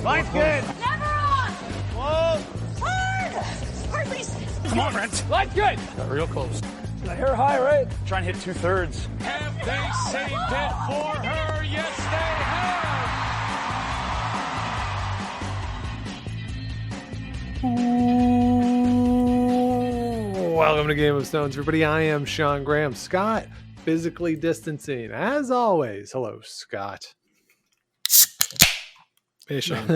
Line's good. Never on. Whoa. Hard. Hard, Lisa. Come on, Brent. Line's good. Got real close. I hear high, right? Try and hit 2/3. Have they saved it for her? Yes, they have. Welcome to Game of Stones, everybody. I am Sean Graham. Scott, physically distancing, as always. Hello, Scott. Hey, Sean.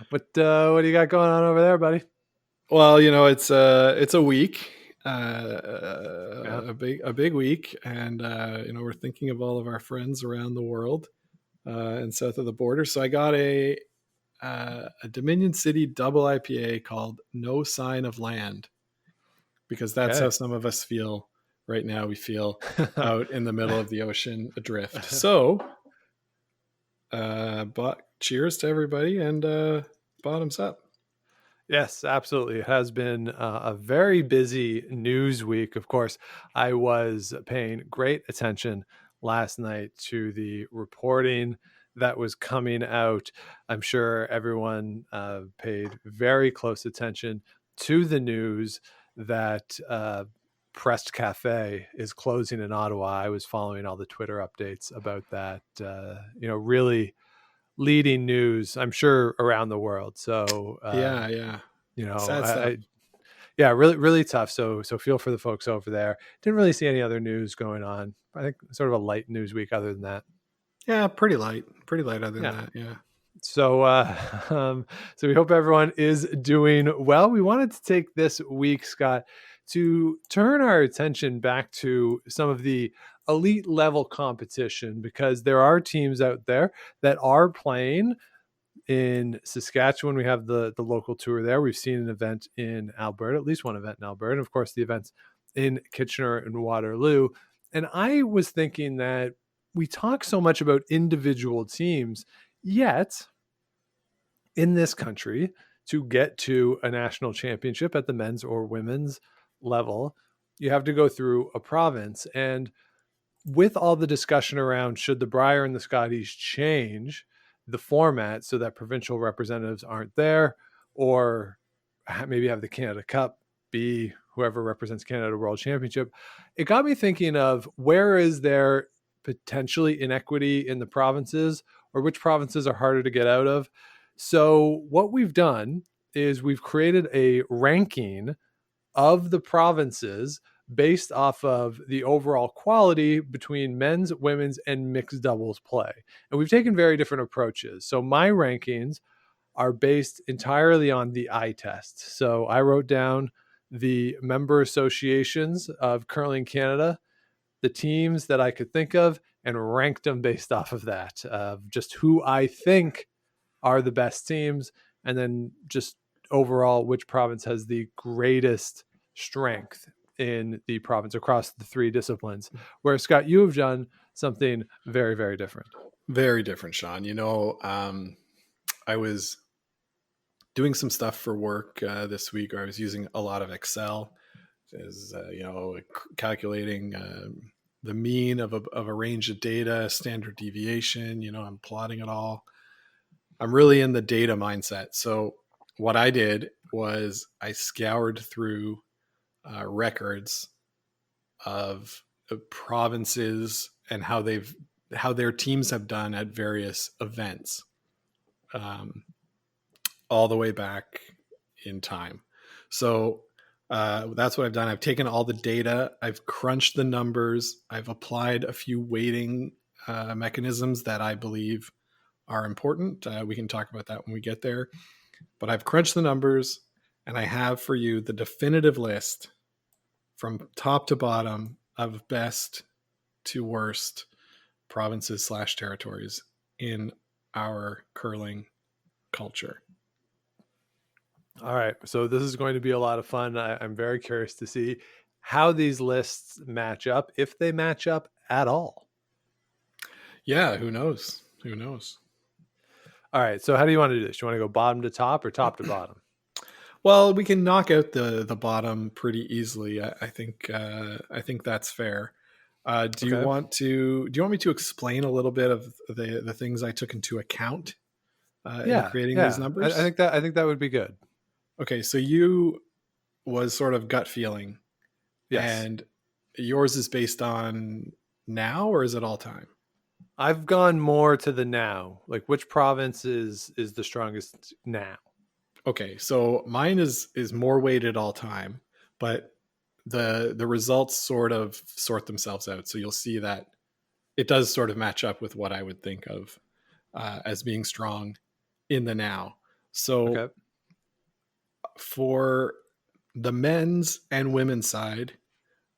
What do you got going on over there, buddy? Well, you know, it's a week, a big week, and you know, we're thinking of all of our friends around the world and south of the border. So I got a Dominion City double IPA called No Sign of Land, because that's how some of us feel right now. We feel out in the middle of the ocean adrift. So, but cheers to everybody, and bottoms up. Yes, absolutely. It has been a very busy news week. Of course, I was paying great attention last night to the reporting that was coming out. I'm sure everyone paid very close attention to the news that Pressed Cafe is closing in Ottawa. I was following all the Twitter updates about that, really leading news, I'm sure, around the world. So really, really tough. So feel for the folks over there. Didn't really see any other news going on. I think sort of a light news week other than that. Yeah, pretty light other than that. Yeah. So we hope everyone is doing well. We wanted to take this week, Scott, to turn our attention back to some of the elite level competition, because there are teams out there that are playing. In Saskatchewan, we have the local tour there. We've seen an event in Alberta, at least one event in Alberta, and of course the events in Kitchener and Waterloo. And I was thinking that we talk so much about individual teams, yet in this country, to get to a national championship at the men's or women's level, you have to go through a province. And with all the discussion around should the Brier and the Scotties change the format so that provincial representatives aren't there, or maybe have the Canada Cup be whoever represents Canada at a World Championship, it got me thinking of where is there potentially inequity in the provinces, or which provinces are harder to get out of. So what we've done is we've created a ranking of the provinces based off of the overall quality between men's, women's, and mixed doubles play. And we've taken very different approaches. So my rankings are based entirely on the eye test. So I wrote down the member associations of curling Canada, the teams that I could think of, and ranked them based off of that, just who I think are the best teams, and then just overall which province has the greatest strength in the province across the three disciplines. Where, Scott, you have done something very, very different. Very different, Sean. You know, I was doing some stuff for work this week, or I was using a lot of Excel, as calculating the mean of a range of data, standard deviation. You know, I'm plotting it all. I'm really in the data mindset. So what I did was I scoured through records of provinces and how their teams have done at various events, all the way back in time. So that's what I've done. I've taken all the data, I've crunched the numbers, I've applied a few weighting mechanisms that I believe are important. We can talk about that when we get there. But I've crunched the numbers, and I have for you the definitive list from top to bottom of best to worst provinces / territories in our curling culture. All right. So this is going to be a lot of fun. I'm very curious to see how these lists match up, if they match up at all. Yeah, who knows? Who knows? All right. So how do you want to do this? You want to go bottom to top or top to bottom? Well, we can knock out the bottom pretty easily. I think that's fair. Do you want me to explain a little bit of the things I took into account in Yeah, creating these yeah. I numbers? think that would be good. Okay, so you was sort of gut feeling, Yes. and yours is based on now, or is it all time? I've gone more to the now. Like which province is the strongest now? Okay, so mine is more weighted all time, but the results sort of sort themselves out. So you'll see that it does sort of match up with what I would think of as being strong in the now. So Okay. for the men's and women's side,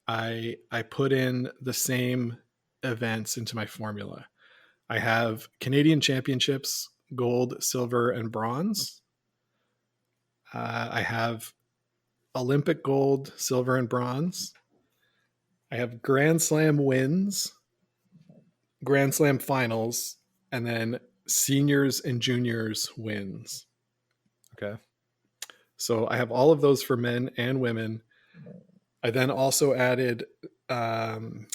I put in the same events into my formula. I have Canadian Championships, gold, silver, and bronze. I have Olympic gold, silver, and bronze. I have Grand Slam wins, Grand Slam finals, and then seniors and juniors wins. Okay. So I have all of those for men and women. I then also added um,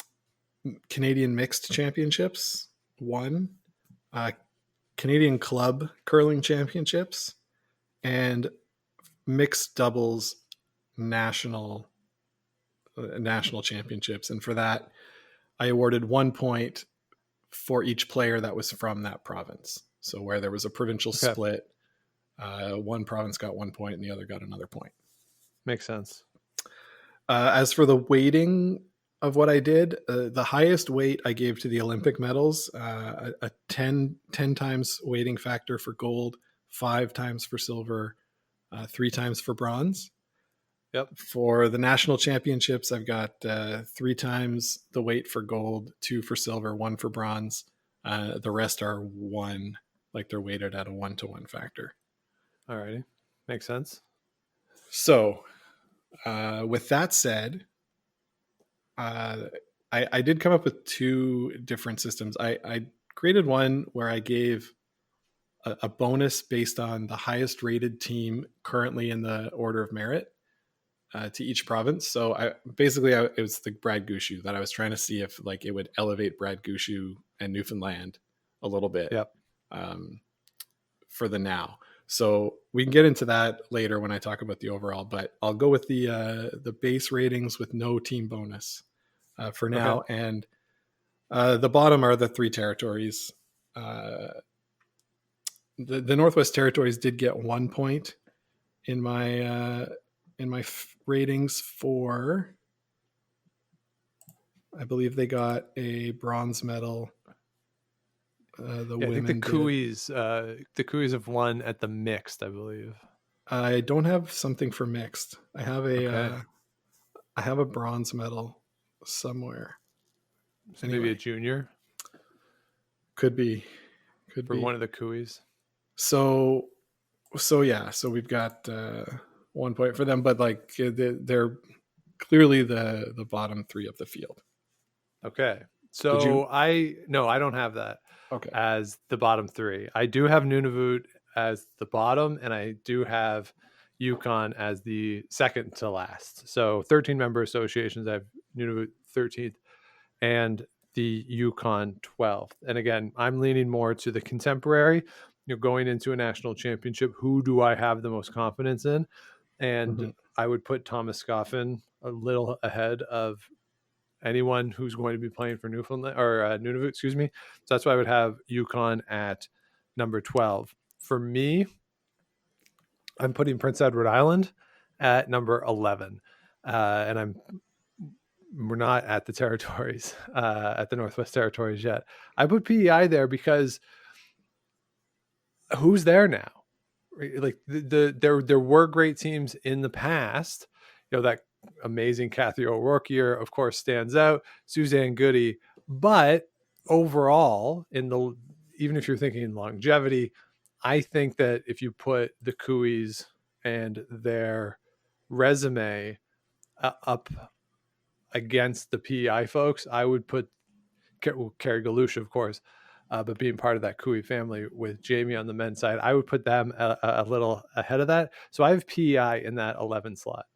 Canadian mixed championships, one, uh, Canadian club curling championships, and mixed doubles national national championships. And for that, I awarded 1 point for each player that was from that province. So where there was a provincial Okay. split, one province got 1 point and the other got another point. Makes sense. As for the weighting of what I did, the highest weight I gave to the Olympic medals, a 10 times weighting factor for gold, 5 times for silver, 3 times for bronze. Yep. For the national championships, I've got 3 times the weight for gold, 2 for silver, 1 for bronze. The rest are one, like they're weighted at a 1-to-1 factor. Alrighty. Makes sense. So, with that said, I did come up with 2 different systems. I created one where I gave a bonus based on the highest rated team currently in the order of merit to each province. So it was the Brad Gushu that I was trying to see if like it would elevate Brad Gushu and Newfoundland a little bit Yep. For the now. So we can get into that later when I talk about the overall, but I'll go with the base ratings with no team bonus for now. Okay. And the bottom are the 3 territories. The Northwest Territories did get 1 point in my ratings for. I believe they got a bronze medal. The Yeah, I think women did. The Couies have won at the mixed, I believe. I don't have something for mixed. Okay. I have a bronze medal somewhere. So maybe a Anyway, junior could be for one of the Couies. So yeah, so we've got 1 point for them, but like they're clearly the bottom 3 of the field. Okay. Did you? So I don't have that Okay. as the bottom 3. I do have Nunavut as the bottom, and I do have Yukon as the second to last. So 13 member associations. I have Nunavut 13th and the Yukon 12th. And again, I'm leaning more to the contemporary. Going into a national championship, who do I have the most confidence in? And I would put Thomas Scoffin a little ahead of anyone who's going to be playing for Newfoundland or Nunavut, excuse me. So that's why I would have Yukon at number 12. For me, I'm putting Prince Edward Island at number 11. And we're not at the territories, at the Northwest Territories yet. I put PEI there because who's there now? Like there were great teams in the past. That amazing Kathy O'Rourke year, of course, stands out. Suzanne Goody, but overall, even if you're thinking longevity, I think that if you put the Couies and their resume up against the PEI folks, I would put Carrie Galusha, of course, but being part of that Cooey family with Jamie on the men's side, I would put them a little ahead of that. So I have PEI in that 11 slot.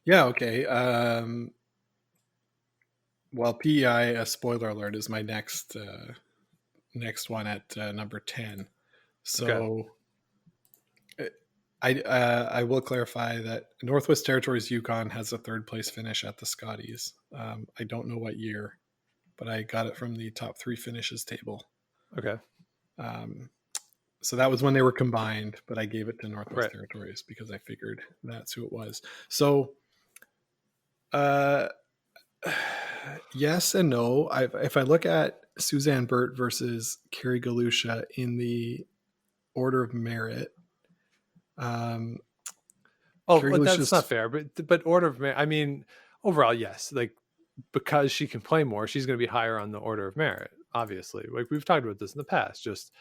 Yeah. Okay. Well, PEI, a spoiler alert, is my next one at number 10. So I will clarify that Northwest Territories Yukon has a third place finish at the Scotties. I don't know what year, but I got it from the top 3 finishes table. Okay. So that was when they were combined, but I gave it to Northwest Right. Territories because I figured that's who it was. So, yes and no. If I look at Suzanne Burt versus Carrie Galusha in the order of merit, But Carrie that's Galusha's not fair. But order of merit, I mean, overall, yes. Like, because she can play more, she's going to be higher on the order of merit. Obviously, like we've talked about this in the past. Just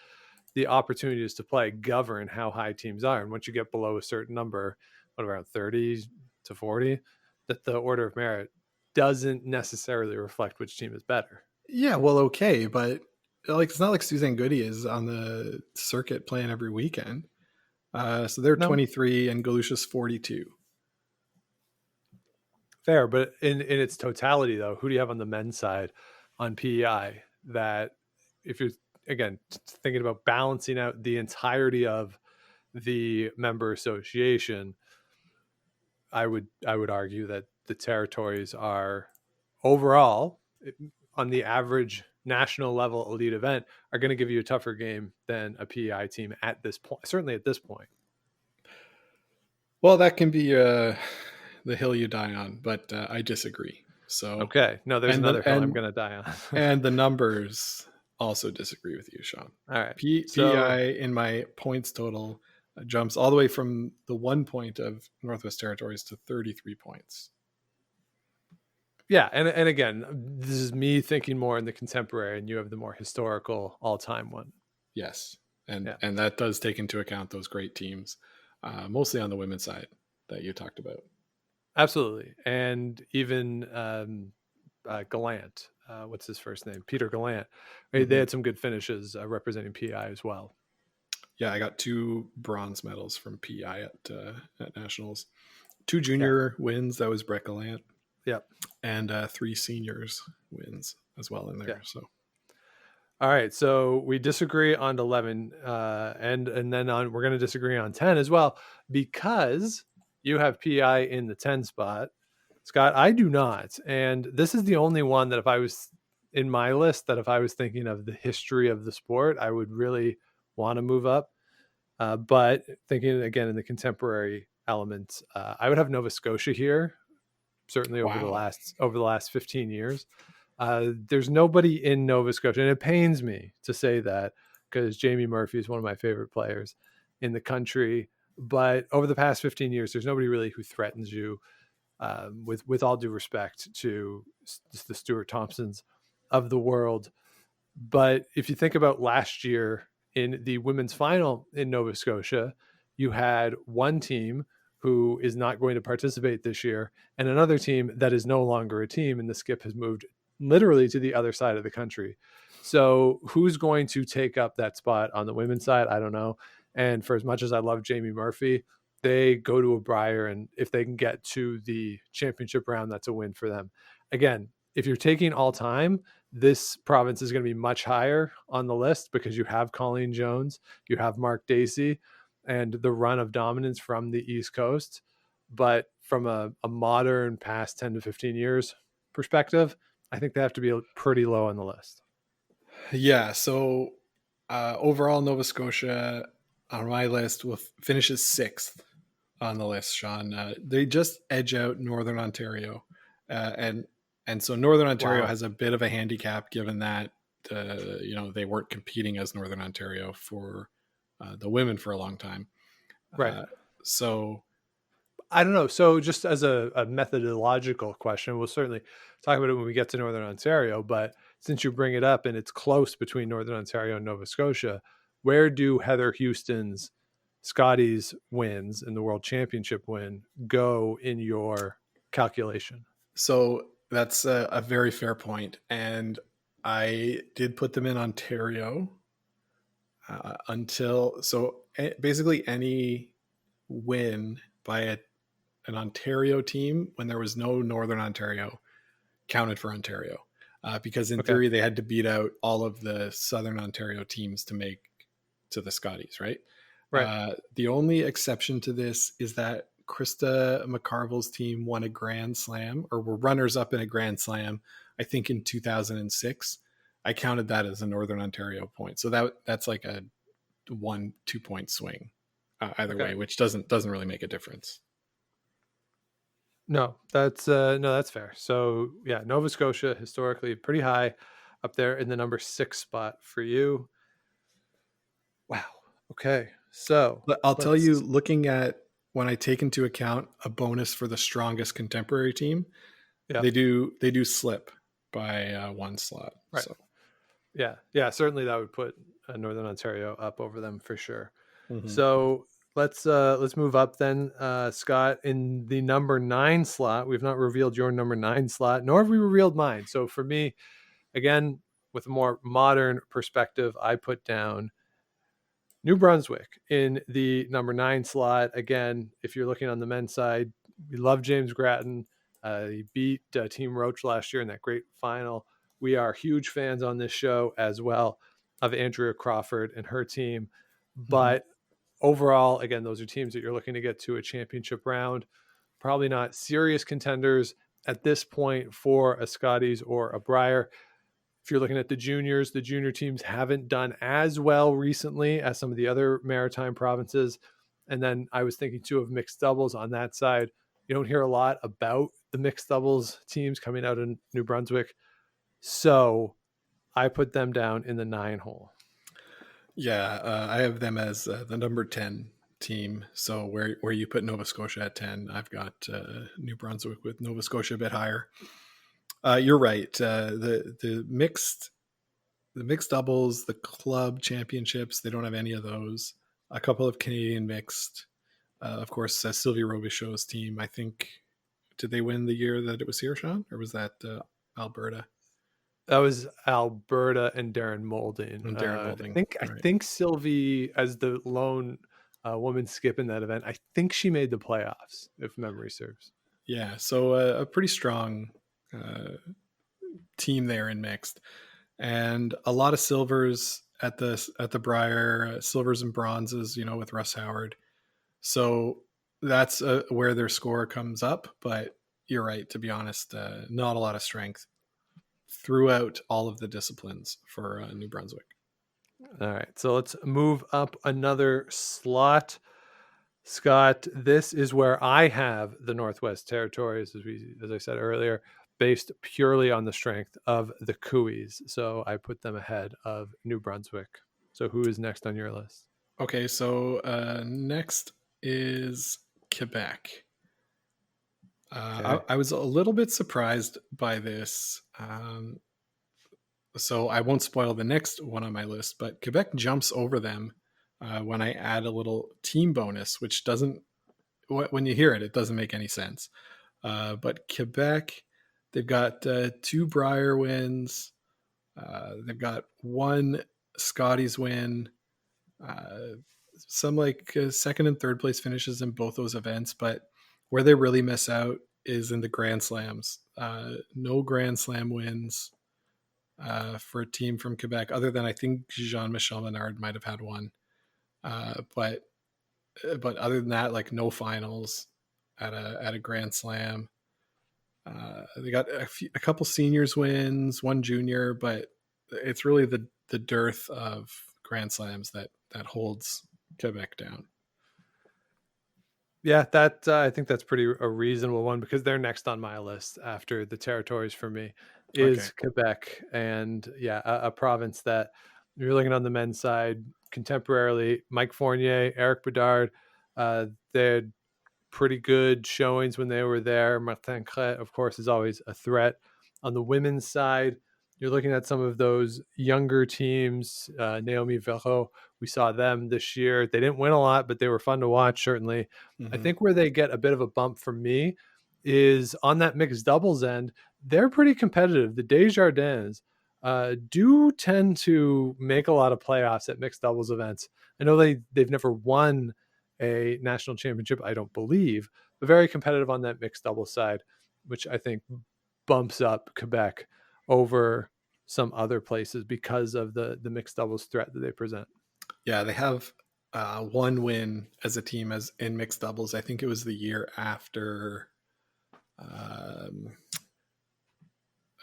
the opportunities to play govern how high teams are, and once you get below a certain number, what around 30 to 40, that the order of merit doesn't necessarily reflect which team is better. Yeah, well, okay, but like it's not like Suzanne Goody is on the circuit playing every weekend. So they're No, 23 and Galusha's 42. fair, but in its totality, though, who do you have on the men's side on PEI? That if you're again thinking about balancing out the entirety of the member association, I would argue that the territories are overall on the average national level elite event are going to give you a tougher game than a PEI team at this point. Certainly at this point. Well, that can be the hill you die on, but I disagree. So Okay, no, there's and another hill I'm going to die on. and the numbers also disagree with you, Sean. All right, PEI in my points total jumps all the way from the 1 point of Northwest Territories to 33 points. Yeah, and again, this is me thinking more in the contemporary, and you have the more historical all-time one. Yes, and that does take into account those great teams, mostly on the women's side that you talked about. Absolutely, and even Gallant. What's his first name? Peter Gallant. Mm-hmm. They had some good finishes representing PEI as well. Yeah, I got 2 bronze medals from PEI at nationals. 2 junior wins. That was Brett Gallant. Yep. And 3 seniors wins as well in there. Yeah. So, all right. So we disagree on 11, and then we're going to disagree on 10 as well, because you have PEI in the 10 spot, Scott. I do not, and this is the only one that if I was in my list, that if I was thinking of the history of the sport, I would really want to move up. But thinking again in the contemporary elements, I would have Nova Scotia here. Certainly over the last 15 years, there's nobody in Nova Scotia, and it pains me to say that because Jamie Murphy is one of my favorite players in the country. But over the past 15 years, there's nobody really who threatens you. With all due respect to the Stuart Thompsons of the world, but if you think about last year in the women's final in Nova Scotia, you had one team who is not going to participate this year, and another team that is no longer a team, and the skip has moved literally to the other side of the country. So who's going to take up that spot on the women's side? I don't know. And for as much as I love Jamie Murphy, they go to a Brier, and if they can get to the championship round, that's a win for them. Again, if you're taking all time, this province is going to be much higher on the list because you have Colleen Jones, you have Mark Dacey, and the run of dominance from the East Coast. But from a modern past 10 to 15 years perspective, I think they have to be pretty low on the list. Yeah. So overall, Nova Scotia on my list finishes 6th on the list, Sean. They just edge out Northern Ontario. And so Northern Ontario has a bit of a handicap given that, they weren't competing as Northern Ontario for the women for a long time. Right. So I don't know. So just as a methodological question, we'll certainly talk about it when we get to Northern Ontario, but since you bring it up and it's close between Northern Ontario and Nova Scotia, where do Heather Houston's Scotties wins and the World Championship win go in your calculation? So that's a very fair point. And I did put them in Ontario basically any win by an Ontario team when there was no Northern Ontario counted for Ontario. Because in theory, they had to beat out all of the Southern Ontario teams to make to the Scotties, right? Right. The only exception to this is that Krista McCarville's team won a Grand Slam, or were runners up in a Grand Slam, I think in 2006. I counted that as a Northern Ontario point. So that's like a 1-2 point swing either Okay. way, which doesn't really make a difference. No, that's fair. So yeah, Nova Scotia historically pretty high up there in the number 6 spot for you. Wow. Okay. So But I'll tell you, let's looking at when I take into account a bonus for the strongest contemporary team, yeah. they do slip by one slot. Right. So Yeah, certainly that would put Northern Ontario up over them for sure. mhm. So let's move up then, Scott, in the number 9 slot. We've not revealed your number 9 slot, nor have we revealed mine. So for me, again, with a more modern perspective, I put down New Brunswick in the number 9 slot. Again, if you're looking on the men's side, we love James Grattan. He beat Team Roach last year in that great final. We are huge fans on this show as well of Andrea Crawford and her team. But overall, again, those are teams that you're looking to get to a championship round. Probably not serious contenders at this point for a Scotties or a Brier. If you're looking at the juniors, the junior teams haven't done as well recently as some of the other maritime provinces. And then I was thinking too of mixed doubles on that side. You don't hear a lot about the mixed doubles teams coming out in New Brunswick. So I put them down in the 9 hole. Yeah, I have them as the number 10 team. So where you put Nova Scotia at 10, I've got New Brunswick with Nova Scotia a bit higher. You're right. The mixed doubles, the club championships, they don't have any of those. A couple of Canadian mixed. Of course, Sylvie Robichaud's team, I think, did they win the year that it was here, Sean? Or was that Alberta? That was Alberta and Darren Moulding. And Darren Moulding. I think Sylvie, as the lone woman skipping that event, I think she made the playoffs, if memory serves. Yeah, so a pretty strong team there in mixed, and a lot of silvers at the Brier, silvers and bronzes, with Russ Howard. So that's where their score comes up. But you're right, to be honest, not a lot of strength throughout all of the disciplines for New Brunswick. All right, so let's move up another slot. Scott, this is where I have the Northwest Territories, as I said earlier, based purely on the strength of the Cooies. So I put them ahead of New Brunswick. So who is next on your list? Okay, so next is Quebec. I was a little bit surprised by this. So I won't spoil the next one on my list, but Quebec jumps over them when I add a little team bonus, which doesn't, when you hear it, it doesn't make any sense. But Quebec, they've got 2 Brier wins. They've got 1 Scotties win. Some second and third place finishes in both those events, but where they really miss out is in the Grand Slams. No Grand Slam wins for a team from Quebec, other than I think Jean-Michel Menard might have had one. But other than that, no finals at a Grand Slam. They got a couple seniors wins, 1 junior, but it's really the dearth of Grand Slams that holds Quebec down. Yeah, that I think that's a reasonable one, because they're next on my list after the territories for me is Quebec. And yeah, a province that you're looking on the men's side contemporarily, Mike Fournier, Eric Bedard, they had pretty good showings when they were there. Martin Crête, of course, is always a threat. On the women's side, you're looking at some of those younger teams. Naomi Verreau, we saw them this year. They didn't win a lot, but they were fun to watch, certainly. I think where they get a bit of a bump for me is on that mixed doubles end. They're pretty competitive. The Desjardins do tend to make a lot of playoffs at mixed doubles events. I know they've never won a national championship, I don't believe, but very competitive on that mixed doubles side, which I think bumps up Quebec over some other places because of the mixed doubles threat that they present. Yeah, they have one win as a team as in mixed doubles. I think it was the year after. Um,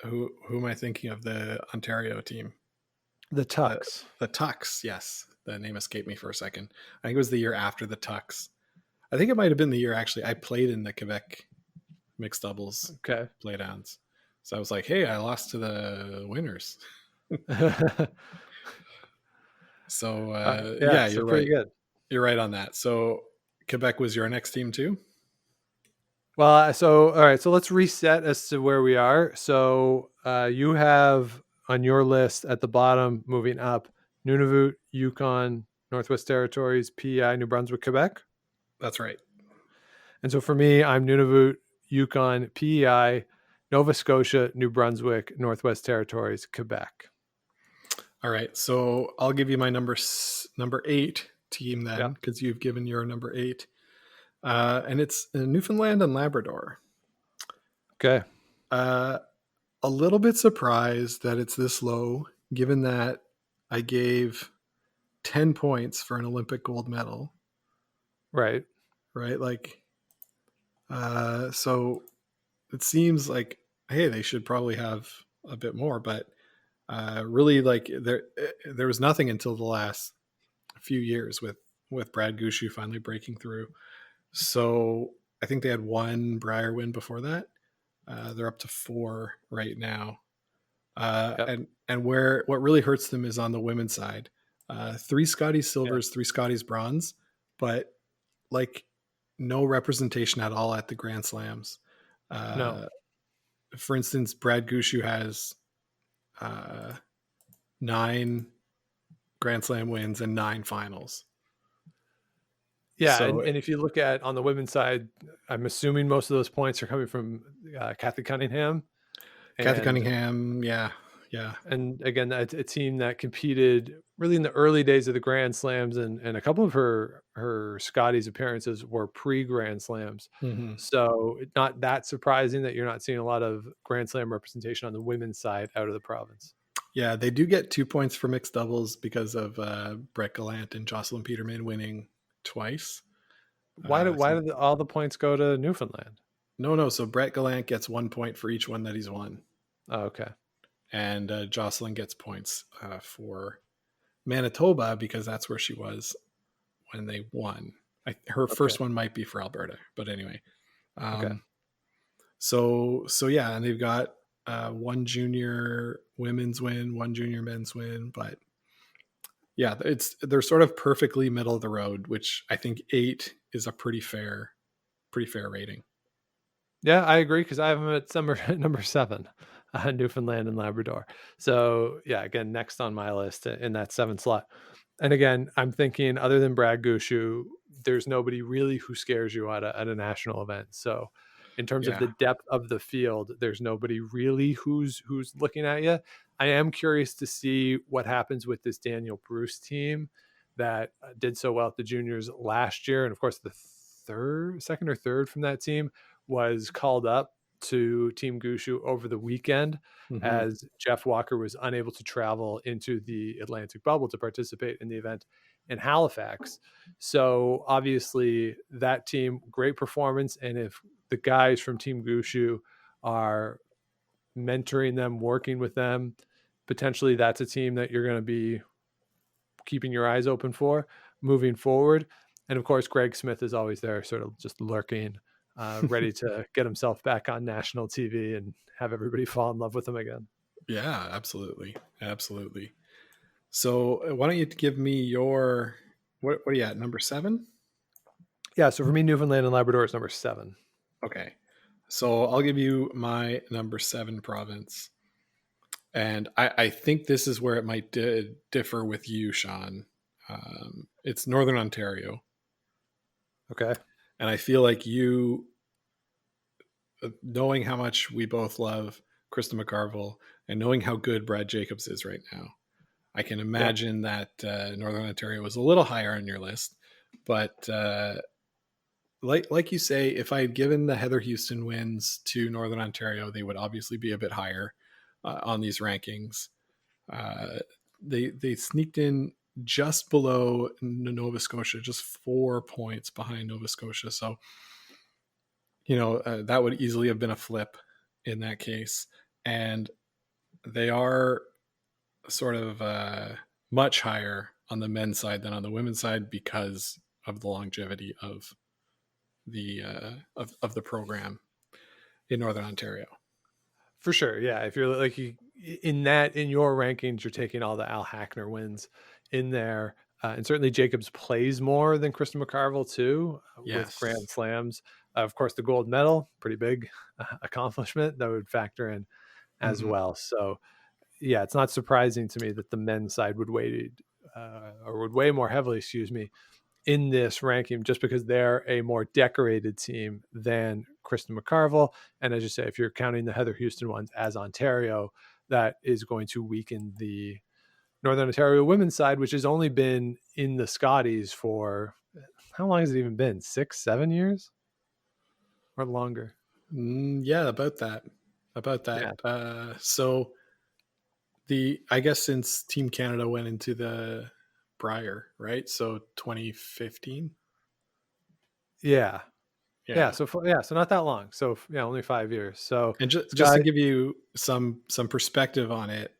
who am I thinking of? The Ontario team, The the Tucks. the Tucks. Yes, the name escaped me for a second. I think it was the year after the Tucks. I think it might have been the year actually I played in the Quebec mixed doubles Okay. playdowns. So I was like, hey, I lost to the winners. So Yeah, yeah, so you're pretty right. good. You're right on that. So Quebec was your next team too. Well, so all right, so let's reset as to where we are. So you have on your list at the bottom, moving up, Nunavut, Yukon, Northwest Territories, PEI, New Brunswick, Quebec. That's right. And so for me, I'm Nunavut, Yukon, PEI, Nova Scotia, New Brunswick, Northwest Territories, Quebec. All right. So I'll give you my number 8 team Yeah. then, because you've given your number 8, and it's Newfoundland and Labrador. Okay. A little bit surprised that it's this low, given that I gave 10 points for an Olympic gold medal. Right. Right. Like, so it seems like, hey, they should probably have a bit more, but really, like there was nothing until the last few years with Brad Gushu finally breaking through. So I think they had one Brier win before that. They're up to 4 right now. Yep. And what really hurts them is on the women's side. 3 Scotties Yeah. silvers, 3 Scotties bronze, but like no representation at all at the Grand Slams. No. For instance, Brad Gushu has 9 Grand Slam wins and 9 finals. Yeah, So and if you look at on the women's side, I'm assuming most of those points are coming from Kathy Cunningham, Kathy and Cunningham, yeah. again, that's a team that competed really in the early days of the Grand Slams, and a couple of her Scotties appearances were pre Grand Slams. Mm-hmm. So not that surprising that you're not seeing a lot of Grand Slam representation on the women's side out of the province. Yeah, they do get 2 points for mixed doubles because of Brett Gallant and Jocelyn Peterman winning twice. Why did all the points go to Newfoundland? No. So Brett Gallant gets 1 point for each one that he's won. Oh, okay. And Jocelyn gets points for Manitoba because that's where she was when they won. Her first one might be for Alberta, but anyway. Okay. So yeah, and they've got 1 junior women's win, 1 junior men's win, but yeah, they're sort of perfectly middle of the road, which I think 8 is a pretty fair rating. Yeah, I agree because I have them at number 7, Newfoundland and Labrador. So yeah, again, next on my list in that 7th slot. And again, I'm thinking other than Brad Gushu, there's nobody really who scares you at a national event. So in terms of the depth of the field, there's nobody really who's looking at you. I am curious to see what happens with this Daniel Bruce team that did so well at the juniors last year, and of course the second or third from that team was called up to Team Gushu over the weekend as Jeff Walker was unable to travel into the Atlantic bubble to participate in the event in Halifax. So obviously that team, great performance. And if the guys from Team Gushu are mentoring them, working with them, potentially that's a team that you're going to be keeping your eyes open for moving forward. And of course, Greg Smith is always there, sort of just lurking, ready to get himself back on national TV and have everybody fall in love with him again. Yeah, absolutely. So why don't you give me your, what are you at, number 7? Yeah, so for me, Newfoundland and Labrador is number 7. Okay. So I'll give you my number 7 province. And I think this is where it might differ with you, Sean. It's Northern Ontario. Okay. And I feel like you, knowing how much we both love Krista McCarville and knowing how good Brad Jacobs is right now, I can imagine that Northern Ontario was a little higher on your list. But like you say, if I had given the Heather Houston wins to Northern Ontario, they would obviously be a bit higher on these rankings. They sneaked in just below Nova Scotia, just 4 points behind Nova Scotia. So, that would easily have been a flip in that case. And they are sort of much higher on the men's side than on the women's side because of the longevity of the of the program in Northern Ontario. For sure. Yeah. If you're like in your rankings, you're taking all the Al Hackner wins in there. And certainly Jacobs plays more than Kristen McCarville too, with Yes. Grand Slams. Of course, the gold medal, pretty big accomplishment that would factor in as well. So yeah, it's not surprising to me that the men's side would weigh more heavily, in this ranking, just because they're a more decorated team than Kristen McCarville. And as you say, if you're counting the Heather Houston ones as Ontario, that is going to weaken the Northern Ontario women's side, which has only been in the Scotties for, how long has it even been? 6-7 years or longer? Yeah, about that. Yeah. So I guess since Team Canada went into the Brier, right? So 2015. Yeah. Yeah. So not that long. So yeah, only 5 years. So, And just Scott, to give you some perspective on it,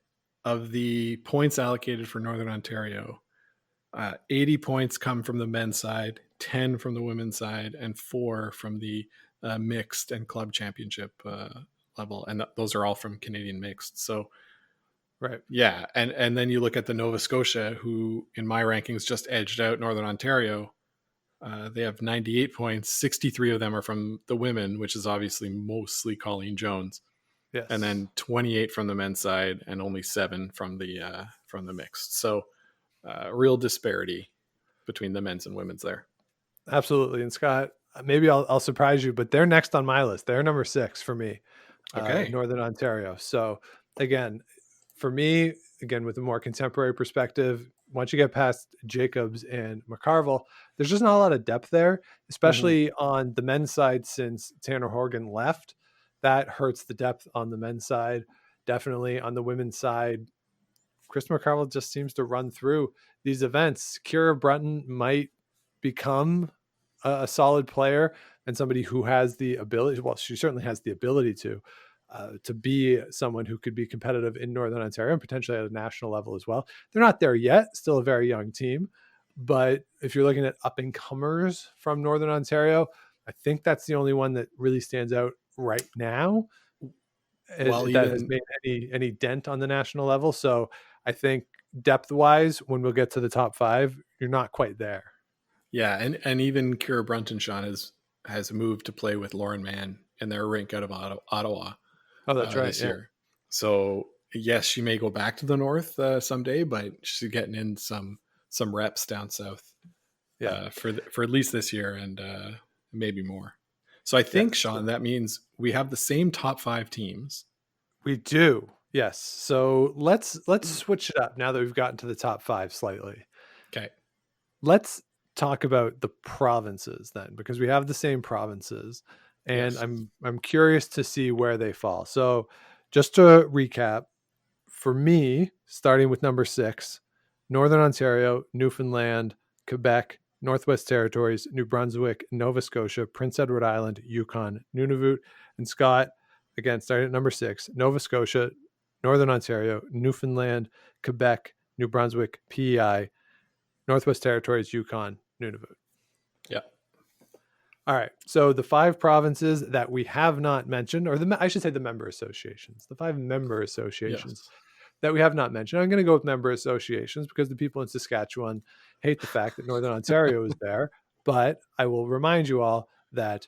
of the points allocated for Northern Ontario, 80 points come from the men's side, 10 from the women's side, and 4 from the mixed and club championship level. And those are all from Canadian mixed. So, right. yeah. And then you look at the Nova Scotia, who in my rankings just edged out Northern Ontario. They have 98 points. 63 of them are from the women, which is obviously mostly Colleen Jones. Yes. And then 28 from the men's side and only 7 from the mixed. So real disparity between the men's and women's there. Absolutely. And Scott, maybe I'll surprise you, but they're next on my list. They're number 6 for me. Okay. Northern Ontario. So again, for me, with a more contemporary perspective, once you get past Jacobs and McCarville, there's just not a lot of depth there, especially on the men's side. Since Tanner Horgan left, that hurts the depth on the men's side. Definitely on the women's side, Chris McCarville just seems to run through these events. Kira Brunton might become a solid player and somebody who has the ability. Well, she certainly has the ability to be someone who could be competitive in Northern Ontario and potentially at a national level as well. They're not there yet, still a very young team. But if you're looking at up and comers from Northern Ontario, I think that's the only one that really stands out right now that has made any dent on the national level. So I think depth wise, when we'll get to the top 5, you're not quite there. Yeah. And even Kira Brunton, Sean, has moved to play with Lauren Mann in their rink out of Ottawa. Oh, that's right. This year. So yes, she may go back to the north someday, but she's getting in some reps down south. Yeah. For at least this year and maybe more. So I think, Sean, that means we have the same top 5 teams. We do. Yes. So let's switch it up now that we've gotten to the top 5 slightly. Okay. Let's talk about the provinces then, because we have the same provinces, and Yes. I'm curious to see where they fall. So just to recap, for me, starting with number 6, Northern Ontario, Newfoundland, Quebec, Northwest Territories, New Brunswick, Nova Scotia, Prince Edward Island, Yukon, Nunavut, and Scott, again, starting at number 6, Nova Scotia, Northern Ontario, Newfoundland, Quebec, New Brunswick, PEI, Northwest Territories, Yukon, Nunavut. Yeah. All right. So the 5 provinces that we have not mentioned, or I should say the member associations, the 5 member associations that we have not mentioned. I'm going to go with member associations because the people in Saskatchewan hate the fact that Northern Ontario is there. But I will remind you all that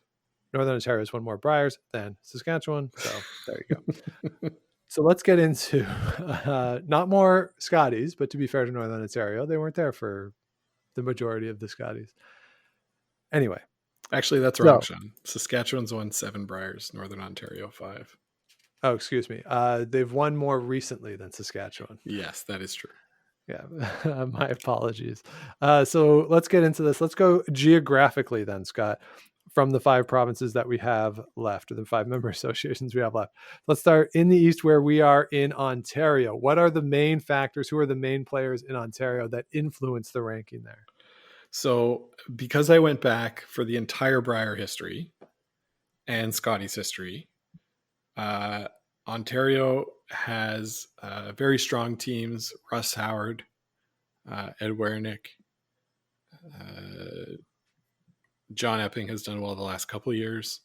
Northern Ontario has won more Briers than Saskatchewan. So there you go. So let's get into not more Scotties, but to be fair to Northern Ontario, they weren't there for the majority of the Scotties. Anyway. Actually, that's wrong, Sean. Saskatchewan's won 7 Briers, Northern Ontario 5. Oh, excuse me. They've won more recently than Saskatchewan. Yes, that is true. Yeah, my apologies. So let's get into this. Let's go geographically then, Scott. from the 5 provinces that we have left, or the 5 member associations we have left. Let's start in the East, where we are in Ontario. What are the main factors? Who are the main players in Ontario that influence the ranking there? So because I went back for the entire Brier history and Scotty's history, Ontario has very strong teams. Russ Howard, Ed Wernick, John Epping has done well the last couple of years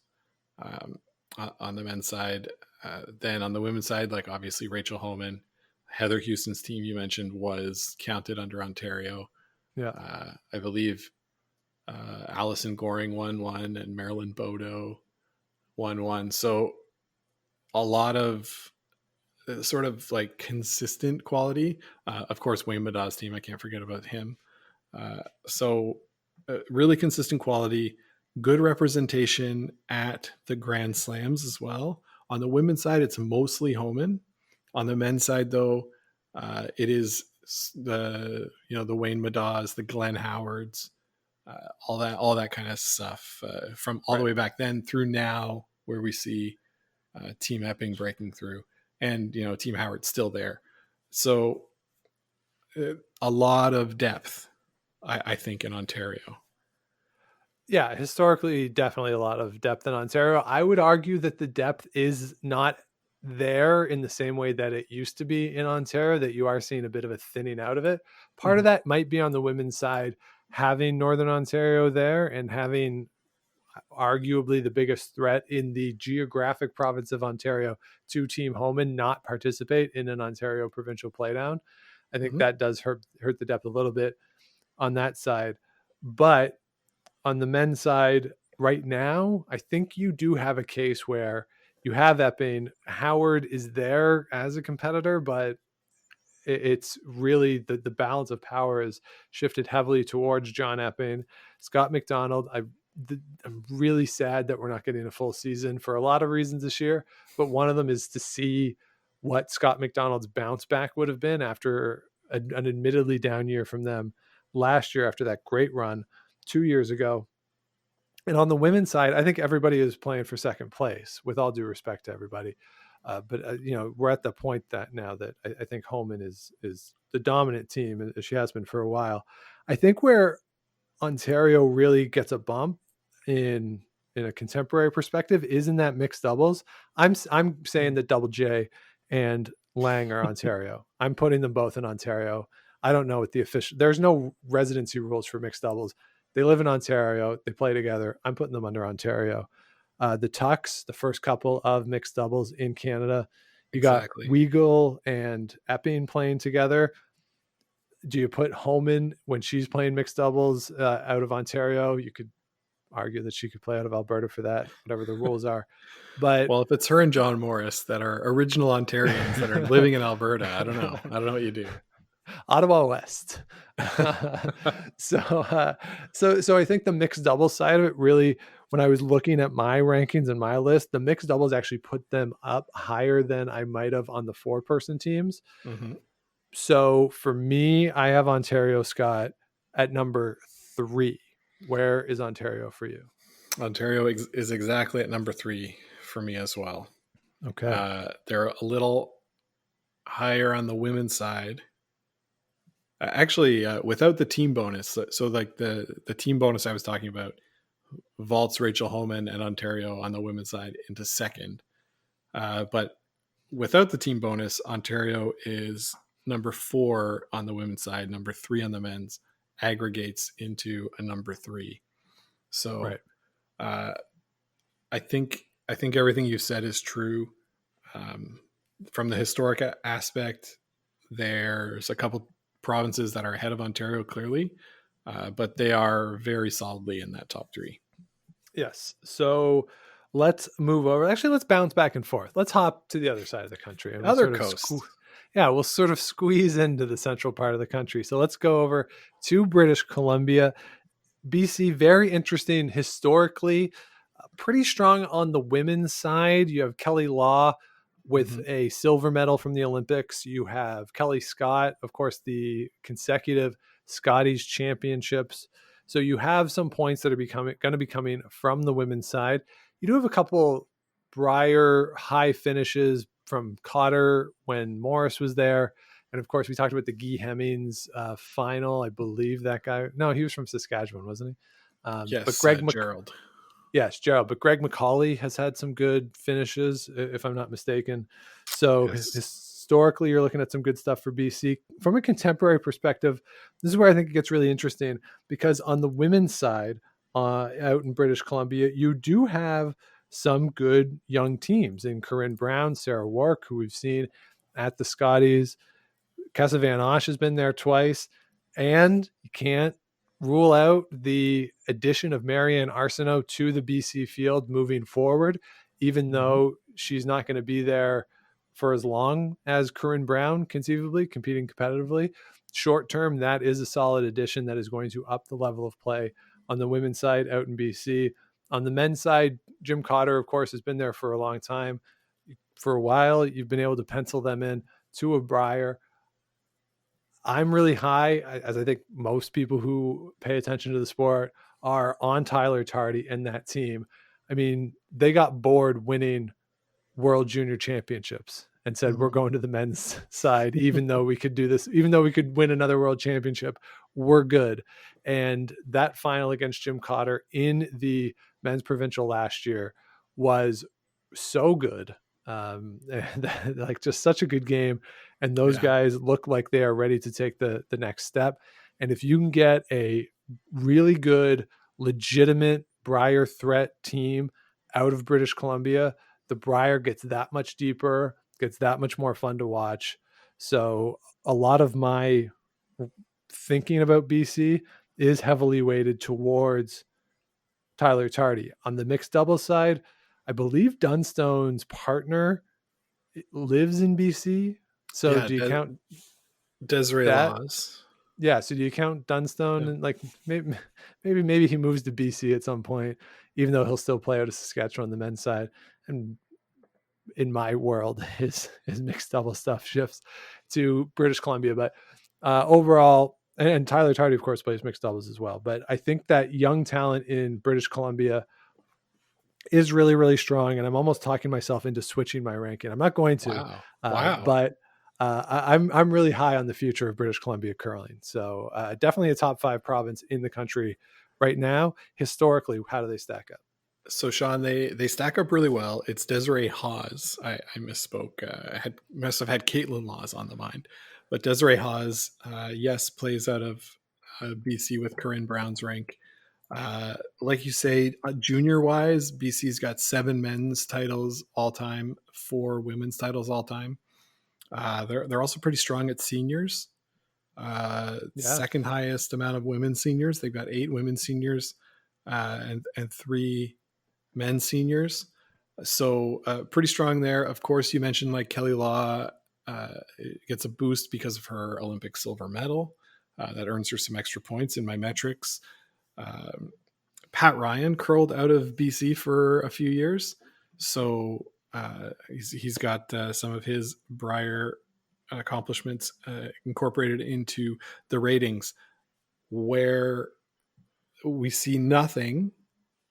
on the men's side. Then on the women's side, like obviously Rachel Homan, Heather Houston's team you mentioned was counted under Ontario. Yeah. I believe Allison Goring won one and Marilyn Bodo won one. So a lot of sort of like consistent quality. Of course, Wayne Madaw's team, I can't forget about him. So really consistent quality, good representation at the Grand Slams as well. On the women's side, it's mostly Homan. On the men's side, though, it is the Wayne Madaws, the Glenn Howards, all that kind of stuff from all the way back then through now, where we see Team Epping breaking through, and Team Howard's still there. So a lot of depth, I think, in Ontario. Yeah, historically, definitely a lot of depth in Ontario. I would argue that the depth is not there in the same way that it used to be in Ontario, that you are seeing a bit of a thinning out of it. Part of that might be on the women's side, having Northern Ontario there and having arguably the biggest threat in the geographic province of Ontario to Team Homan not participate in an Ontario provincial playdown. I think that does hurt the depth a little bit on that side. But on the men's side right now, I think you do have a case where you have Epping. Howard is there as a competitor, but it's really the balance of power has shifted heavily towards John Epping. Scott McDonald, I'm really sad that we're not getting a full season for a lot of reasons this year, but one of them is to see what Scott McDonald's bounce back would have been after an admittedly down year from them last year, after that great run 2 years ago. And on the women's side, I think everybody is playing for second place, with all due respect to everybody. But we're at the point that now that I think Homan is the dominant team, as she has been for a while. I think where Ontario really gets a bump in a contemporary perspective is in that mixed doubles. I'm saying that Double J and Lang are Ontario. I'm putting them both in Ontario. I don't know what there's no residency rules for mixed doubles. They live in Ontario. They play together. I'm putting them under Ontario. The Tucks, the first couple of mixed doubles in Canada. You got Weigel and Epping playing together. Do you put Homan when she's playing mixed doubles out of Ontario? You could argue that she could play out of Alberta for that, whatever the rules are. But well, if it's her and John Morris that are original Ontarians that are living in Alberta, I don't know. I don't know what you do. Ottawa West. So I think the mixed doubles side of it really, when I was looking at my rankings and my list, the mixed doubles actually put them up higher than I might have on the 4-person teams. So for me, I have Ontario, Scott, at number 3. Where is Ontario for you? Ontario is exactly at number 3 for me as well. Okay. They're a little higher on the women's side. Actually, without the team bonus, so like the team bonus I was talking about, vaults Rachel Homan and Ontario on the women's side into second. But without the team bonus, Ontario is number 4 on the women's side, number 3 on the men's, aggregates into a number 3. So I think everything you said is true. From the historic aspect, there's a couple provinces that are ahead of Ontario clearly, but they are very solidly in that top 3. Yes. So let's move over. Actually, let's bounce back and forth. Let's hop to the other side of the country. And other coast. We'll sort of squeeze into the central part of the country. So let's go over to British Columbia. BC, very interesting historically, pretty strong on the women's side. You have Kelly Law with a silver medal from the Olympics. You have Kelly Scott, of course, the consecutive Scotties championships. So you have some points that are going to be coming from the women's side. You do have a couple Briar high finishes from Cotter when Morris was there. And of course, we talked about the Guy Hemmings final. I believe that guy. No, he was from Saskatchewan, wasn't he? But Yes, Gerald. Yes, Gerald. But Greg McCauley has had some good finishes, if I'm not mistaken. So Yes. historically, you're looking at some good stuff for BC. From a contemporary perspective, this is where I think it gets really interesting, because on the women's side, out in British Columbia, you do have some good young teams in Corinne Brown, Sarah Wark, who we've seen at the Scotties. Kessa Van Osh has been there twice. And you can't rule out the addition of Marianne Arsenault to the BC field moving forward, even though she's not going to be there for as long as Corinne Brown, conceivably competing competitively. Short term, that is a solid addition that is going to up the level of play on the women's side out in BC. On the men's side, Jim Cotter, of course, has been there for a long time. For a while, you've been able to pencil them in to a Briar. I'm really high, as I think most people who pay attention to the sport are, on Tyler Tardy and that team. I mean, they got bored winning World Junior Championships and said, we're going to the men's side, even though we could do this, even though we could win another World Championship, we're good. And that final against Jim Cotter in the men's provincial last year was so good. Like, just such a good game. And those guys look like they are ready to take the next step. And if you can get a really good, legitimate Briar threat team out of British Columbia, the Briar gets that much deeper, gets that much more fun to watch. So a lot of my thinking about BC is heavily weighted towards Tyler Tardy. On the mixed doubles side, I believe Dunstone's partner lives in BC. So do you count Desiree Laws? Yeah. So do you count Dunstone? And like maybe he moves to BC at some point, even though he'll still play out of Saskatchewan on the men's side. And in my world, his mixed double stuff shifts to British Columbia. But overall, and Tyler Tardy, of course, plays mixed doubles as well. But I think that young talent in British Columbia is really, really strong. And I'm almost talking myself into switching my ranking. I'm not going to, but I'm really high on the future of British Columbia curling. So definitely a top 5 province in the country right now. Historically, how do they stack up? So Sean, they stack up really well. It's Desiree Hawes. I misspoke. I must have had Caitlin Laws on the mind, but Desiree Hawes, yes, plays out of BC with Corinne Brown's rank. Like you say, junior wise, BC's got 7 men's titles all time, 4 women's titles all time. They're also pretty strong at seniors. Second highest amount of women's seniors. They've got 8 women's seniors and 3 men's seniors. So pretty strong there. Of course, you mentioned like Kelly Law gets a boost because of her Olympic silver medal. That earns her some extra points in my metrics. Pat Ryan curled out of BC for a few years. So he's got some of his Briar accomplishments incorporated into the ratings. Where we see nothing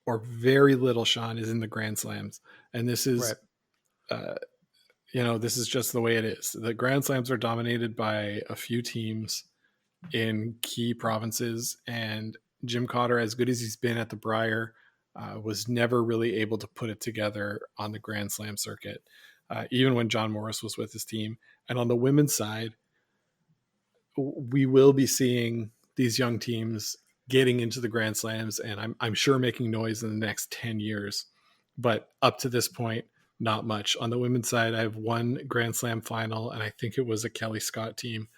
or very little, Sean, is in the Grand Slams. And this is, this is just the way it is. The Grand Slams are dominated by a few teams in key provinces, and Jim Cotter, as good as he's been at the Briar, was never really able to put it together on the Grand Slam circuit, even when John Morris was with his team. And on the women's side, we will be seeing these young teams getting into the Grand Slams, and I'm sure making noise in the next 10 years. But up to this point, not much. On the women's side, I have 1 Grand Slam final, and I think it was a Kelly Scott team.